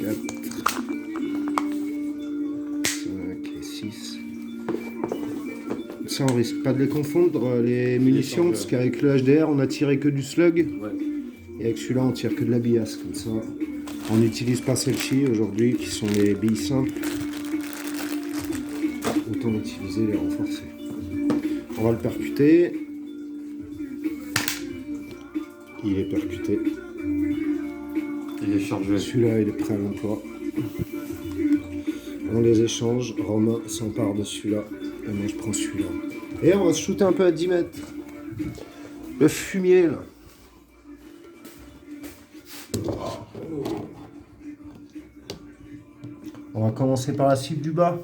4, 5 et 6. Ça, on risque pas de les confondre, les munitions, parce qu'avec le HDR, on a tiré que du slug. Ouais. Et avec celui-là, on tire que de la billasse, comme ça. On n'utilise pas celles-ci aujourd'hui, qui sont les billes simples. Autant utiliser les renforcés. On va le percuter. Il est percuté. Il est chargé. Celui-là, il est prêt à l'emploi. On les échange. Romain s'empare de celui-là. Et moi, je prends celui-là. Et on va se shooter un peu à 10 mètres. Le fumier, là. On va commencer par la cible du bas.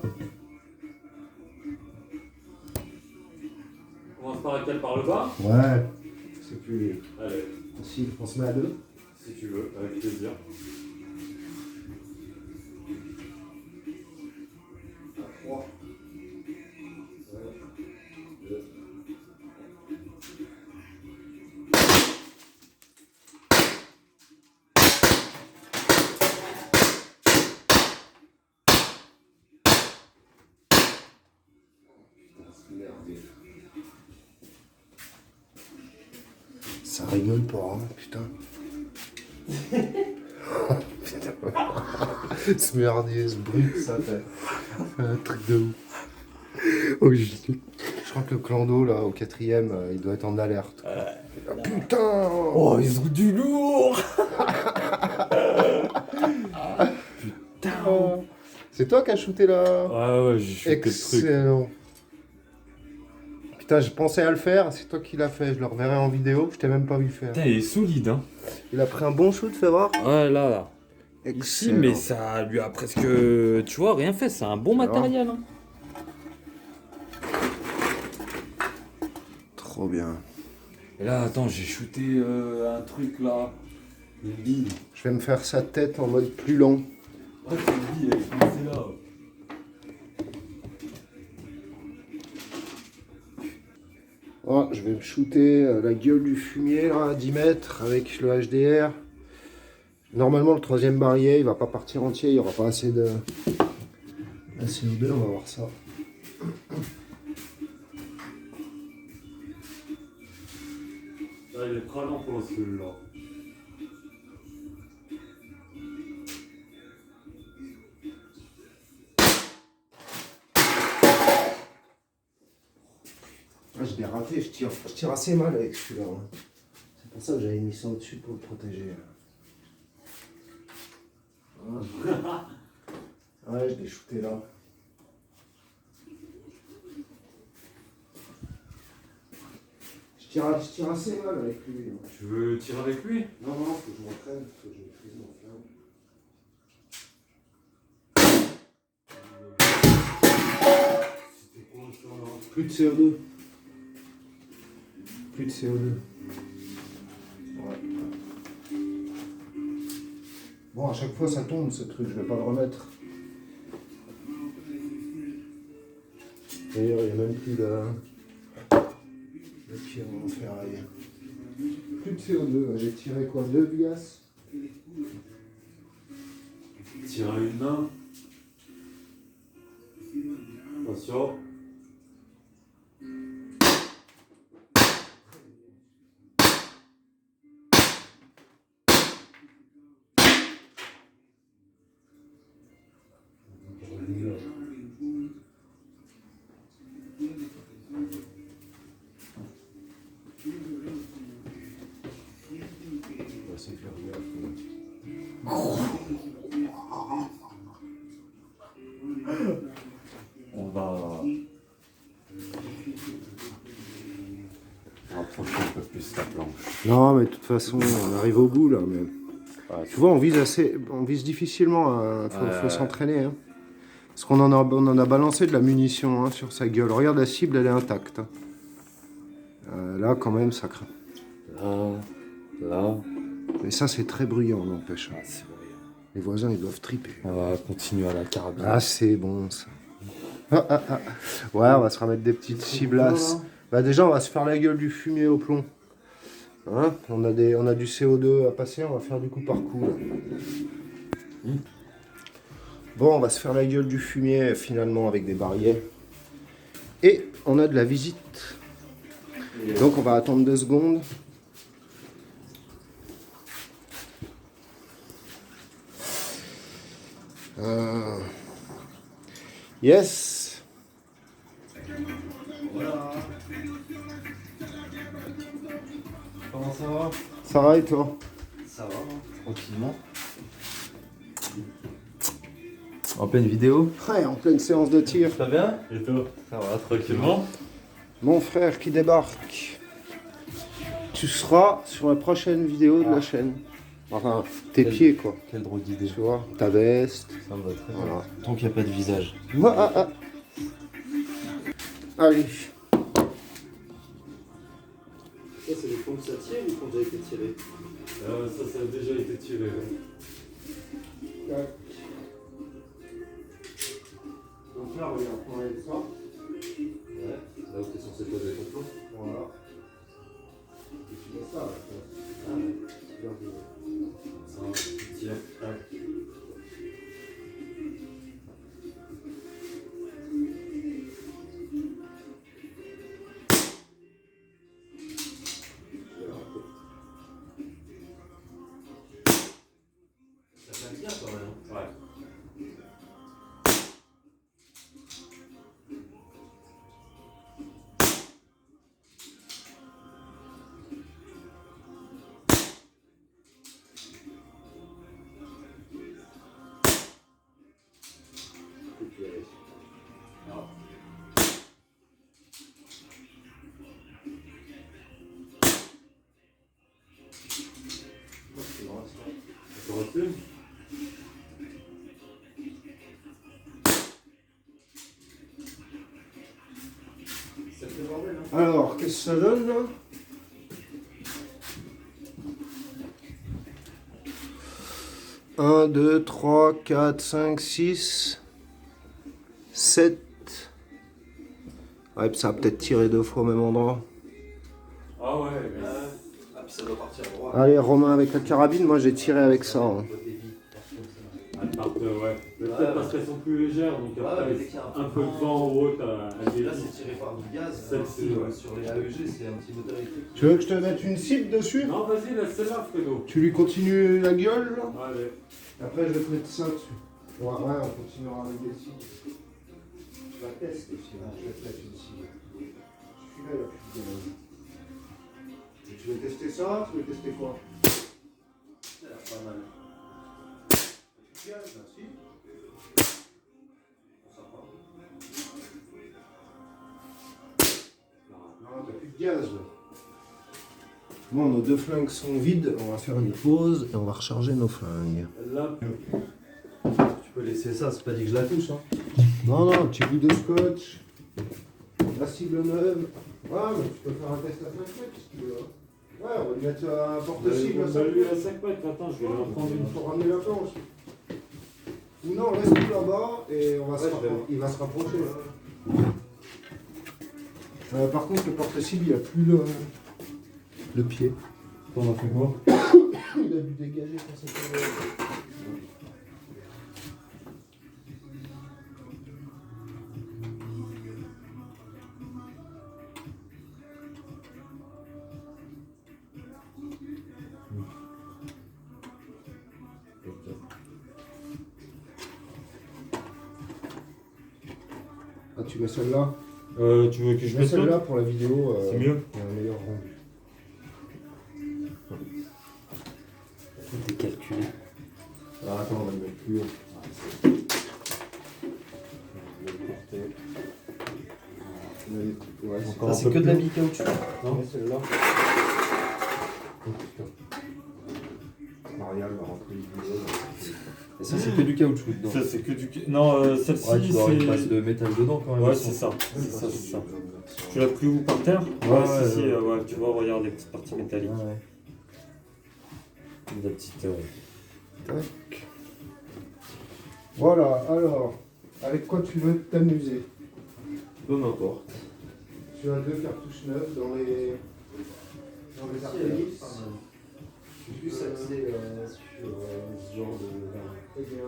On commence par laquelle? Par le bas? Ouais. C'est plus... Allez, Si, on se met à 2. si tu veux, avec plaisir. À 3. Ça rigole pas, hein, putain. Ce merdier, ce bruit que ça fait. Un truc de ouf. Oh, je crois que le clando, là, au 4ème, il doit être en alerte. Ah, putain! Oh, ils ont du lourd. Putain! C'est toi qui as shooté là? Ouais, j'ai fait le truc. Excellent. Putain, je pensais à le faire, c'est toi qui l'as fait. Je le reverrai en vidéo, je t'ai même pas vu faire. Putain, il est solide, hein. Il a pris un bon shoot, fais voir. Ouais, là. Ici, Excellent. mais ça lui a presque, tu vois, rien fait. C'est un bon matériel, hein. Trop bien. Et là, attends, j'ai shooté un truc, là. Une bille. Je vais me faire sa tête en mode plus long. Ouais, c'est une bille, elle est coincée là. Oh, je vais me shooter la gueule du fumier là, à 10 mètres avec le HDR. Normalement, le 3ème barillet, il va pas partir entier, il n'y aura pas assez de CO2, on va voir ça. Là, il est pralent pour celui-là. Ah, je l'ai raté, je tire assez mal avec celui-là. Hein. C'est pour ça que j'avais mis ça au-dessus pour le protéger. Ouais, je l'ai shooté là. Je tire assez mal avec lui. Hein. Tu veux tirer avec lui? Non, faut que je m'entraîne, faut que je maîtrise mon flingue. C'était quoi ça là? Plus de CO2. Plus de CO2. Ouais. Bon, à chaque fois ça tombe ce truc, je vais pas le remettre. D'ailleurs, il n'y a même plus de pierre en ferraille. Plus de CO2, j'ai tiré quoi? 2 bigasses. Tire à une main. Attention. On va rapprocher un peu plus la planche. Non, mais de toute façon, on arrive au bout là. Mais... Ouais, tu vois, on vise difficilement. Faut s'entraîner. Hein. Parce qu'on en a balancé de la munition sur sa gueule. Regarde, la cible, elle est intacte. Hein. Là, quand même, ça craint. Là. Mais ça, c'est très bruyant, n'empêche. Ah, c'est bruyant. Les voisins, ils doivent triper. On va continuer à la carabine. Ah, c'est bon, ça. Ouais, on va se remettre des petites ciblasses. Bah, déjà, on va se faire la gueule du fumier au plomb. Hein, on a du CO2 à passer, on va faire du coup par coup. Là. Bon, on va se faire la gueule du fumier finalement avec des barilets. Et on a de la visite. Donc on va attendre 2 secondes. Yes. Voilà. Comment ça va? Ça va et toi? Ça va, tranquillement. En pleine vidéo? Ouais, en pleine séance de tir. Ça va bien? Et toi? Ça va, tranquillement. Mon frère qui débarque. Tu seras sur la prochaine vidéo de la chaîne. Enfin, tes pieds quoi. Quelle drôle d'idée. Tu vois, ta veste. Ça me va très bien. Voilà. Tant qu'il n'y a pas de visage. Allez. Ça, c'est les pompes ça tire ou qui ont déjà été tirés? Ça a déjà été tiré. Ouais. Donc là, regarde, on enlève ça. Ouais, là où tu es censé poser ton plomb. Voilà. Et tu mets ça là. Ah ouais. Ça, tu tires. Tac. Ça fait bien quand même. Ouais. Ça refait. Alors, qu'est-ce que ça donne là? Un, 2, 3, 4, 5, 6, 7. Ouais, puis ça va peut-être tirer 2 fois au même endroit. Ah ouais, mais... Ah, puis ça doit partir droit. Allez, Romain avec la carabine, moi j'ai tiré avec ça. Hein. Elles partent, ouais. Peut-être parce qu'elles sont plus légères, donc après, mais dès qu'il y a un peu de vent ou autre, elles Là, dévient. c'est tiré par du gaz. Celle-ci, ouais. Sur les AEG, c'est un petit moteur électrique. Tu veux que je te mette une cible dessus? Non, vas-y, laisse celle-là, Fredo. Tu lui continues la gueule là? Allez. Après je vais te mettre ça dessus. Ouais, on continuera avec des cibles. Je la teste aussi, là. Je vais te mettre une cible. Celui-là, il a plus de gaz. Et tu veux tester ça? Tu veux tester quoi? Ça a l'air pas mal. Plus de gaz, là, si. Non, t'as plus de gaz là. Bon, nos 2 flingues sont vides, on va faire une pause et on va recharger nos flingues. Là, Tu peux laisser ça, c'est pas dit que je la touche. Hein. Non, un petit bout de scotch. La cible neuve. Ouais, mais tu peux faire un test à 5 mètres si tu veux. Hein. Ouais, on va lui mettre un porte-cible à 5 lui à mètres. 5 mètres, attends, je vais lui en prendre une. Pour ramener la planche. Ou non, reste là-bas et on va il va se rapprocher. Par contre, le porte-cible, il a plus le pied. On a fait quoi? Il a dû dégager quand c'était. Ah, tu mets celle-là? Tu veux que je mets mette celle-là l'autre? pour la vidéo. C'est mieux. Il y a un meilleur rendu. Tout est calculé. Alors attends, on va le mettre plus haut. Ouais, Encore un c'est peu que de plus la haut. bille caoutchouc. Non, mais celle-là. Oh putain. Marianne va rentrer une vidéo. Et ça, c'est que du caoutchouc dedans. Ça, c'est que du. Non, celle-ci, Ouais, tu dois avoir une base c'est. de métal dedans quand même. Ouais, c'est ça. C'est ça, c'est ça. Tu l'as plus où par terre? Ouais, si, ouais. ouais, tu vois, regarde les petites parties métalliques. Ouais. Des petites. Tac. Voilà, alors, avec quoi tu veux t'amuser? Peu m'importe. Tu as 2 cartouches neuves dans les artéries. Je suis plus axé sur ce genre de. Eh bien,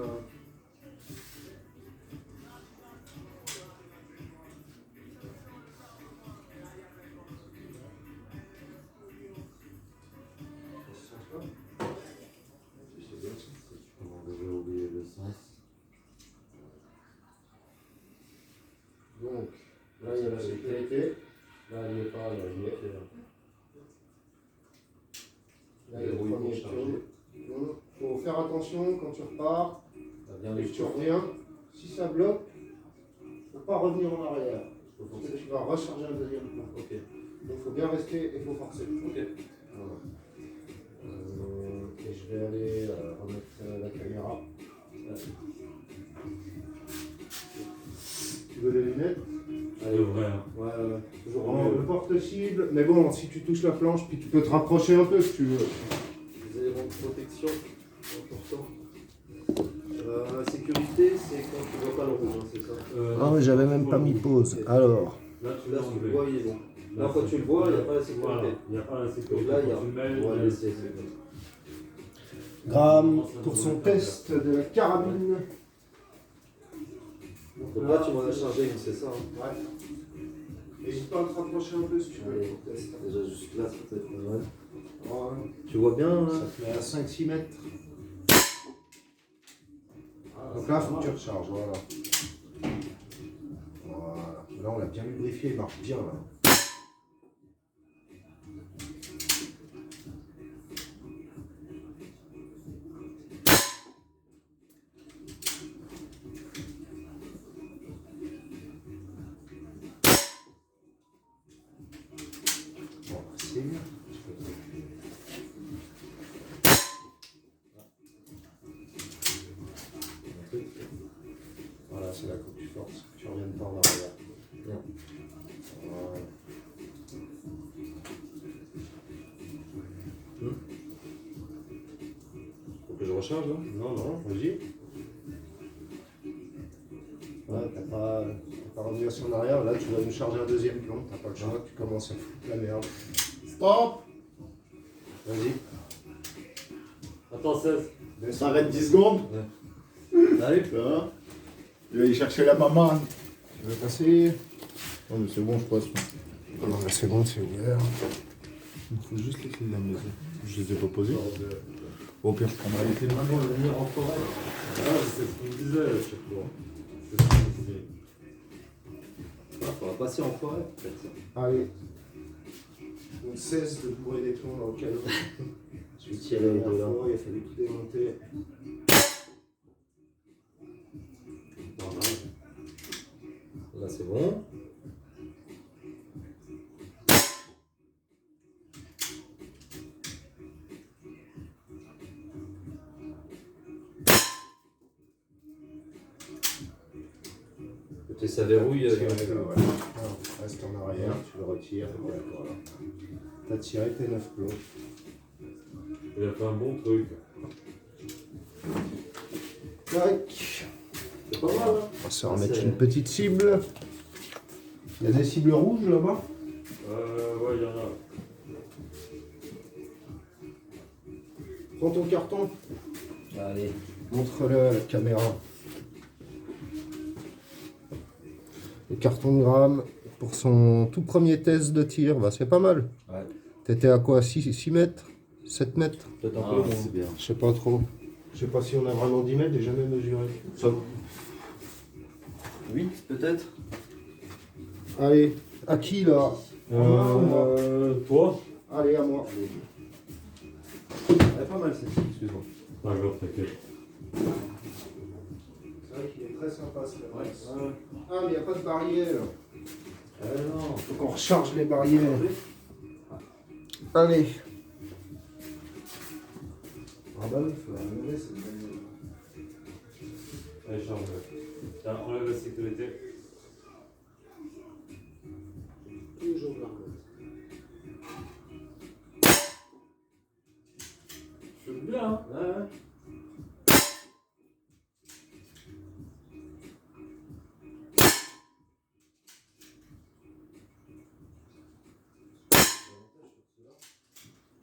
J'ai oublié le sens. donc, là il y a la sécurité. Là il n'y est pas, là il y est. Là il y a le premier tour. Il faut faire attention quand tu repars. Et que tu reviens, si ça bloque, il ne faut pas revenir en arrière. Parce que tu vas recharger un deuxième plan. Ok. Donc il faut bien rester et il faut forcer. Ok. Voilà. Et je vais aller remettre la caméra. Tu veux les lunettes? Allez, vrai. Hein. Ouais, toujours le porte-cible. Mais bon, si tu touches la planche, puis tu peux te rapprocher un peu si tu veux. Les éléments de protection, c'est important. La sécurité, c'est quand tu vois pas le rouge, hein, c'est ça? Ah, mais j'avais même pas mis pause. Alors, Là, tu Là, l'as si tu enlevé. le vois, il est bon. Là, quand tu le vois, il n'y a pas la sécurité. Voilà, il n'y a pas la sécurité. Donc là, il y a. Quand tu le mets, Ouais, il- c'est. Graham, pour son test de la carabine. Donc là, tu m'en as chargé une, c'est ça? Hein. Ouais. N'hésite pas à te rapprocher un peu si tu veux. Allez, déjà, juste là, c'est peut-être pas mal. Voilà. Tu vois bien, là? Ça te met à 5-6 mètres. Donc là, il faut que tu recharges. Voilà. Voilà. Là, on l'a bien lubrifié, il marche bien. Là. Bon, c'est bien. Voilà, c'est là que tu forces. Tu reviens pas en arrière. Non. Voilà. Faut que je recharge, là? Non, non, vas-y. Ouais, t'as pas revenir sur l'arrière. Là, tu vas nous charger un deuxième plomb. T'as pas le choix. Tu commences à foutre la merde. Stop! Vas-y. Attends, 16. Descends. S'arrête 10 secondes. Allez. Là. Il va y chercher la maman. Tu veux passer? Non mais c'est bon je passe. Non, mais c'est bon, c'est ouvert. Il faut juste les clés de la maison. Je les ai pas posées. Au pire je prendrai les clés de ma maison. Venir en forêt. Ah, c'est ce qu'on disait à chaque fois. C'est ce qu'on disait. Il faudra passer en forêt, peut-être. Allez. On cesse de bourrer des plombs dans le calot. Je vais tirer les deux là. Il a fallu tout démonter. Là, c'est bon. Écoutez, ça verrouille. Ouais. Alors, reste en arrière, tu le retires. Voilà. T'as tiré tes 9 plombs. Il a fait un bon truc. Tac. C'est pas mal, hein. On va se remettre une petite cible. Il y a des cibles rouges là-bas? Ouais, il y en a. Prends ton carton. Allez. Montre-le à la caméra. Le carton de gramme pour son tout premier test de tir, bah, c'est pas mal. Ouais. T'étais à quoi? 6 mètres? 7 mètres? Peut-être un peu moins. C'est bien. Je sais pas trop. Je sais pas si on a vraiment 10 mètres, j'ai jamais mesuré. Ça. 8 peut-être. Allez, à qui là? Toi? Allez, à moi. Elle est pas mal celle-ci, excuse-moi. Pas grave, t'inquiète. C'est vrai qu'il est très sympa ce Ouais. Ah, mais il n'y a pas de barrière. Non. Faut qu'on recharge les barrières. Allez. Ah bah oui, il faut la remettre, c'est une Allez, charge. Tiens, enlève la sécurité. Toujours là. Je veux bien, hein. Ouais.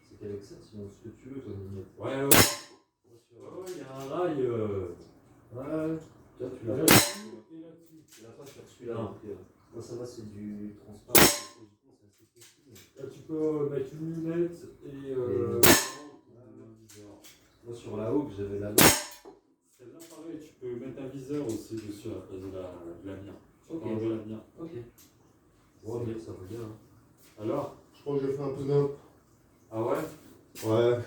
C'est qu'avec ça, sinon ce que tu veux, toi, Nino. Ouais, ouais. Il y a un rail. Ouais. Tiens, tu l'as Là, pas. là-dessus. Tu l'as pas sur celui-là. Non. donc, moi, ça va, c'est du transparent. Logiquement, c'est assez précis. Là, tu peux mettre une lunette et. Moi, sur la haut, j'avais la Celle-là, pareil, tu peux mettre un viseur aussi dessus à la place de la mire. Tu peux Ok. enlever la mire. Ok. Bon, mais ça va bien. Hein. Alors? Je crois que j'ai fait un peu n'importe Ah ouais? Ouais,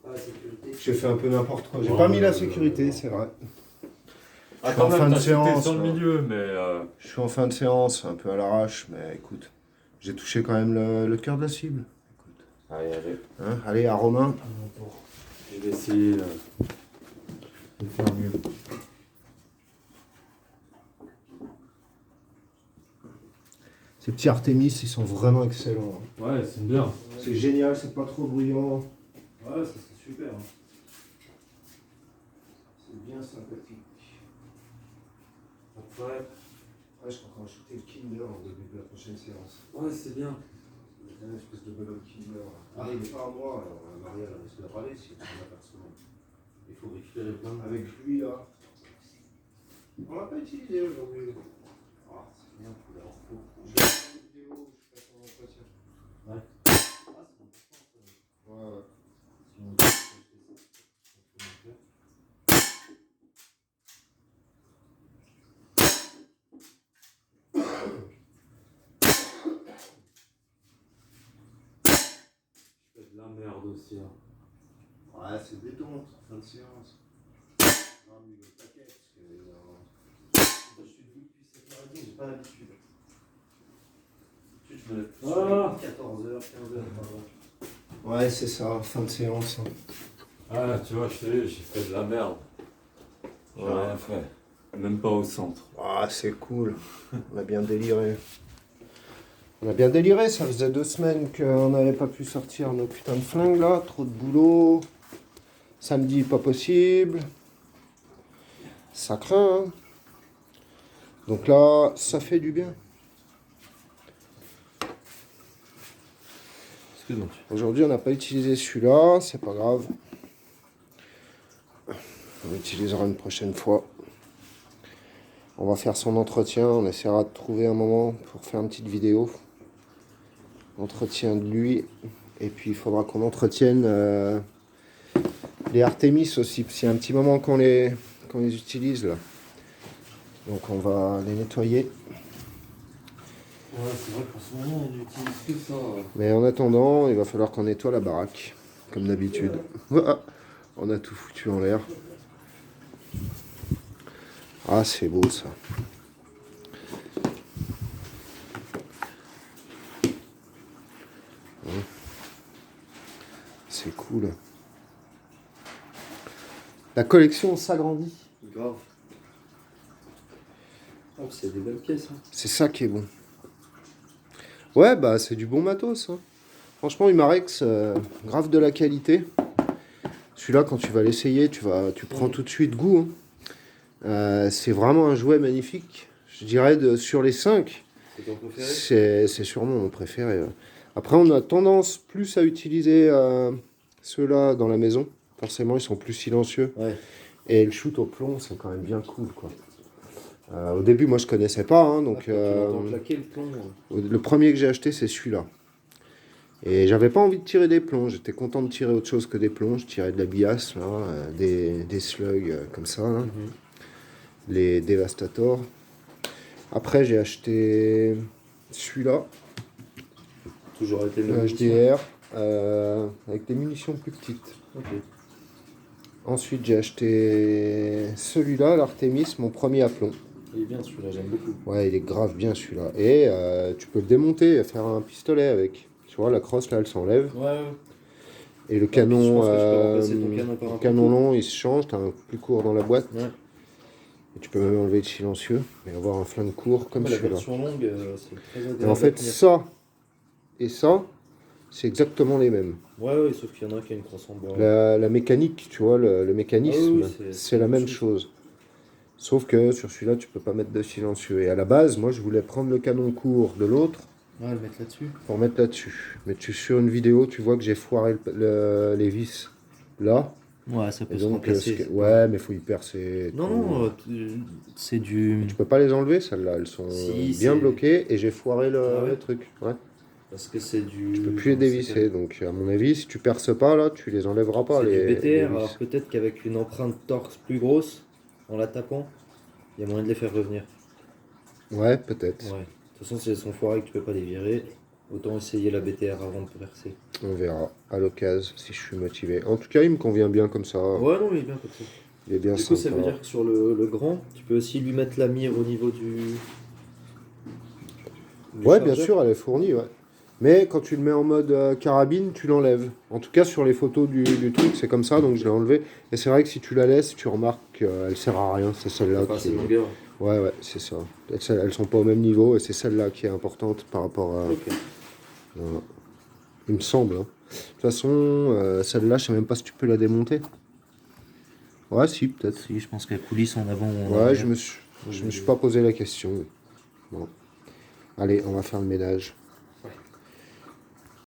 Pas la sécurité. j'ai fait un peu n'importe quoi. J'ai Ouais, pas mis la ouais, sécurité, ouais. c'est vrai. Ah, Je suis en fin de séance. sur le là. milieu, mais. Je suis en fin de séance, un peu à l'arrache, mais écoute, j'ai touché quand même le cœur de la cible. Écoute. Allez, allez. Hein, allez, à Romain. Je vais essayer de faire mieux. Ces petits Artemis, ils sont vraiment excellents. hein. Ouais, c'est bien. C'est génial, c'est pas trop bruyant. Ouais, ça c'est super. Hein. C'est bien sympathique. Après. Ouais, je crois qu'on va shooter le Kinder au début de la prochaine séance. Ouais, c'est bien. Une espèce de ballon Kinder. Ah, il est pas à moi, alors Maria elle risque de râler si on l'aperçoit. Il faut récupérer plein de. Avec lui là. On l'a pas utilisé aujourd'hui. Ah, c'est bien pour les repos. Je vais faire une vidéo où je fais son entretien. Ah, c'est important ça. Ouais, ouais. Si on veut acheter ça, on peut le faire. Je fais de la merde aussi. Hein. Ouais, c'est détente, fin de séance. Ah, mais le paquet, parce que. Je suis debout depuis 7h30, j'ai pas l'habitude. Je me lève plus Ah. 14h, 15h par là. Ouais, c'est ça, fin de séance. hein. Ah, tu vois, j'ai fait de la merde. J'ai Ouais. rien fait. Même pas au centre. Ah, c'est cool. On a bien déliré. On a bien déliré, ça faisait 2 semaines qu'on n'avait pas pu sortir nos putains de flingues là, trop de boulot. Samedi, pas possible. Ça craint. Hein. Donc là, ça fait du bien. Excuse-moi. Aujourd'hui, on n'a pas utilisé celui-là, c'est pas grave. On l'utilisera une prochaine fois. On va faire son entretien, on essaiera de trouver un moment pour faire une petite vidéo. Entretien de lui. Et puis il faudra qu'on entretienne les Artemis aussi, parce qu'il y a un petit moment qu'on les utilise là. Donc on va les nettoyer. Ouais, c'est vrai qu'en ce moment, on n'utilise que ça. Mais en attendant, il va falloir qu'on nettoie la baraque, comme d'habitude. Ah, on a tout foutu en l'air. Ah, c'est beau ça. Ouais. C'est cool. La collection s'agrandit. Grave. Oh, c'est des belles pièces. Hein. C'est ça qui est bon. Ouais, bah c'est du bon matos. Hein. Franchement, Humarex, grave de la qualité. Celui-là, quand tu vas l'essayer, tu prends tout de suite goût. Hein. C'est vraiment un jouet magnifique. Je dirais sur les 5, C'est ton préféré? c'est sûrement mon préféré. Ouais. Après, on a tendance plus à utiliser ceux-là dans la maison. Forcément, ils sont plus silencieux. Ouais. Et le shoot au plomb, c'est quand même bien cool, quoi. Au début, moi, je connaissais pas, hein, donc Tu l'entends claquer le plomb. le premier que j'ai acheté, c'est celui-là. Et j'avais pas envie de tirer des plombs, j'étais content de tirer autre chose que des plombs. Je tirais de la biasse, là, des slugs comme ça, là. Les Devastator. Après, j'ai acheté celui-là, Toujours avec les le mêmes HDR, avec des munitions plus petites. Ok. Ensuite, j'ai acheté celui-là, l'Artemis, mon premier à plomb. Il est bien celui-là, j'aime beaucoup. Ouais, il est grave bien celui-là. Et tu peux le démonter et faire un pistolet avec. Tu vois, la crosse là, elle s'enlève. Ouais. Et le puis, je canon, pense que je peux remplacer ton canon par un le plus canon court. long, il se change. T'as un plus court dans la boîte. Ouais. Et tu peux même enlever le silencieux et avoir un flingue court comme Ouais, la celui-là. version longue, c'est très agréable. Et en à fait, tenir. ça et ça, c'est exactement les mêmes. Ouais, sauf qu'il y en a un qui a une crosse en bois. La mécanique, tu vois, le mécanisme, Ah oui, c'est la même chose. Sauf que sur celui-là, tu peux pas mettre de silencieux. Et à la base, moi, je voulais prendre le canon court de l'autre Ouais, le mettre là-dessus. pour mettre là-dessus. Mais sur une vidéo, tu vois que j'ai foiré les vis là. Ouais, ça peut Et se donc, remplacer. ouais, mais faut y percer. et Non, tout. non, c'est du... Tu peux pas les enlever, celles-là. Elles sont Si, bien c'est- bloquées et j'ai foiré Ah ouais le truc. Ouais. Parce que c'est du... Tu peux plus les comment ça dévisser. s'appelle Donc, à mon avis, si tu perces pas là, tu les enlèveras pas. C'est les du BTR, les vis. alors peut-être qu'avec une empreinte torque plus grosse, en la tapant, il y a moyen de les faire revenir. Ouais, peut-être. Ouais. De toute façon, si elles sont foirées et que tu peux pas les virer, autant essayer la BTR avant de percer. On verra à l'occasion si je suis motivé. En tout cas, il me convient bien comme ça. Ouais, non, il est bien comme ça. Il est bien Du coup, sympa. ça veut dire que sur le grand, tu peux aussi lui mettre la mire au niveau du Ouais, bien chargeur. sûr, elle est fournie, ouais. Mais quand tu le mets en mode carabine, tu l'enlèves. En tout cas, sur les photos du truc, c'est comme ça, donc je l'ai enlevé. Et c'est vrai que si tu la laisses, tu remarques qu'elle sert à rien. C'est celle-là Enfin, qui c'est est... longueur. Ouais, c'est ça. Elles sont pas au même niveau et c'est celle-là qui est importante par rapport à... Ok. Voilà. Il me semble. Hein. De toute façon, celle-là, je sais même pas si tu peux la démonter. Ouais, si, peut-être. Si, je pense qu'elle coulisse en avant ou en Ouais, arrière. je me suis pas posé la question. Bon. Allez, on va faire le ménage.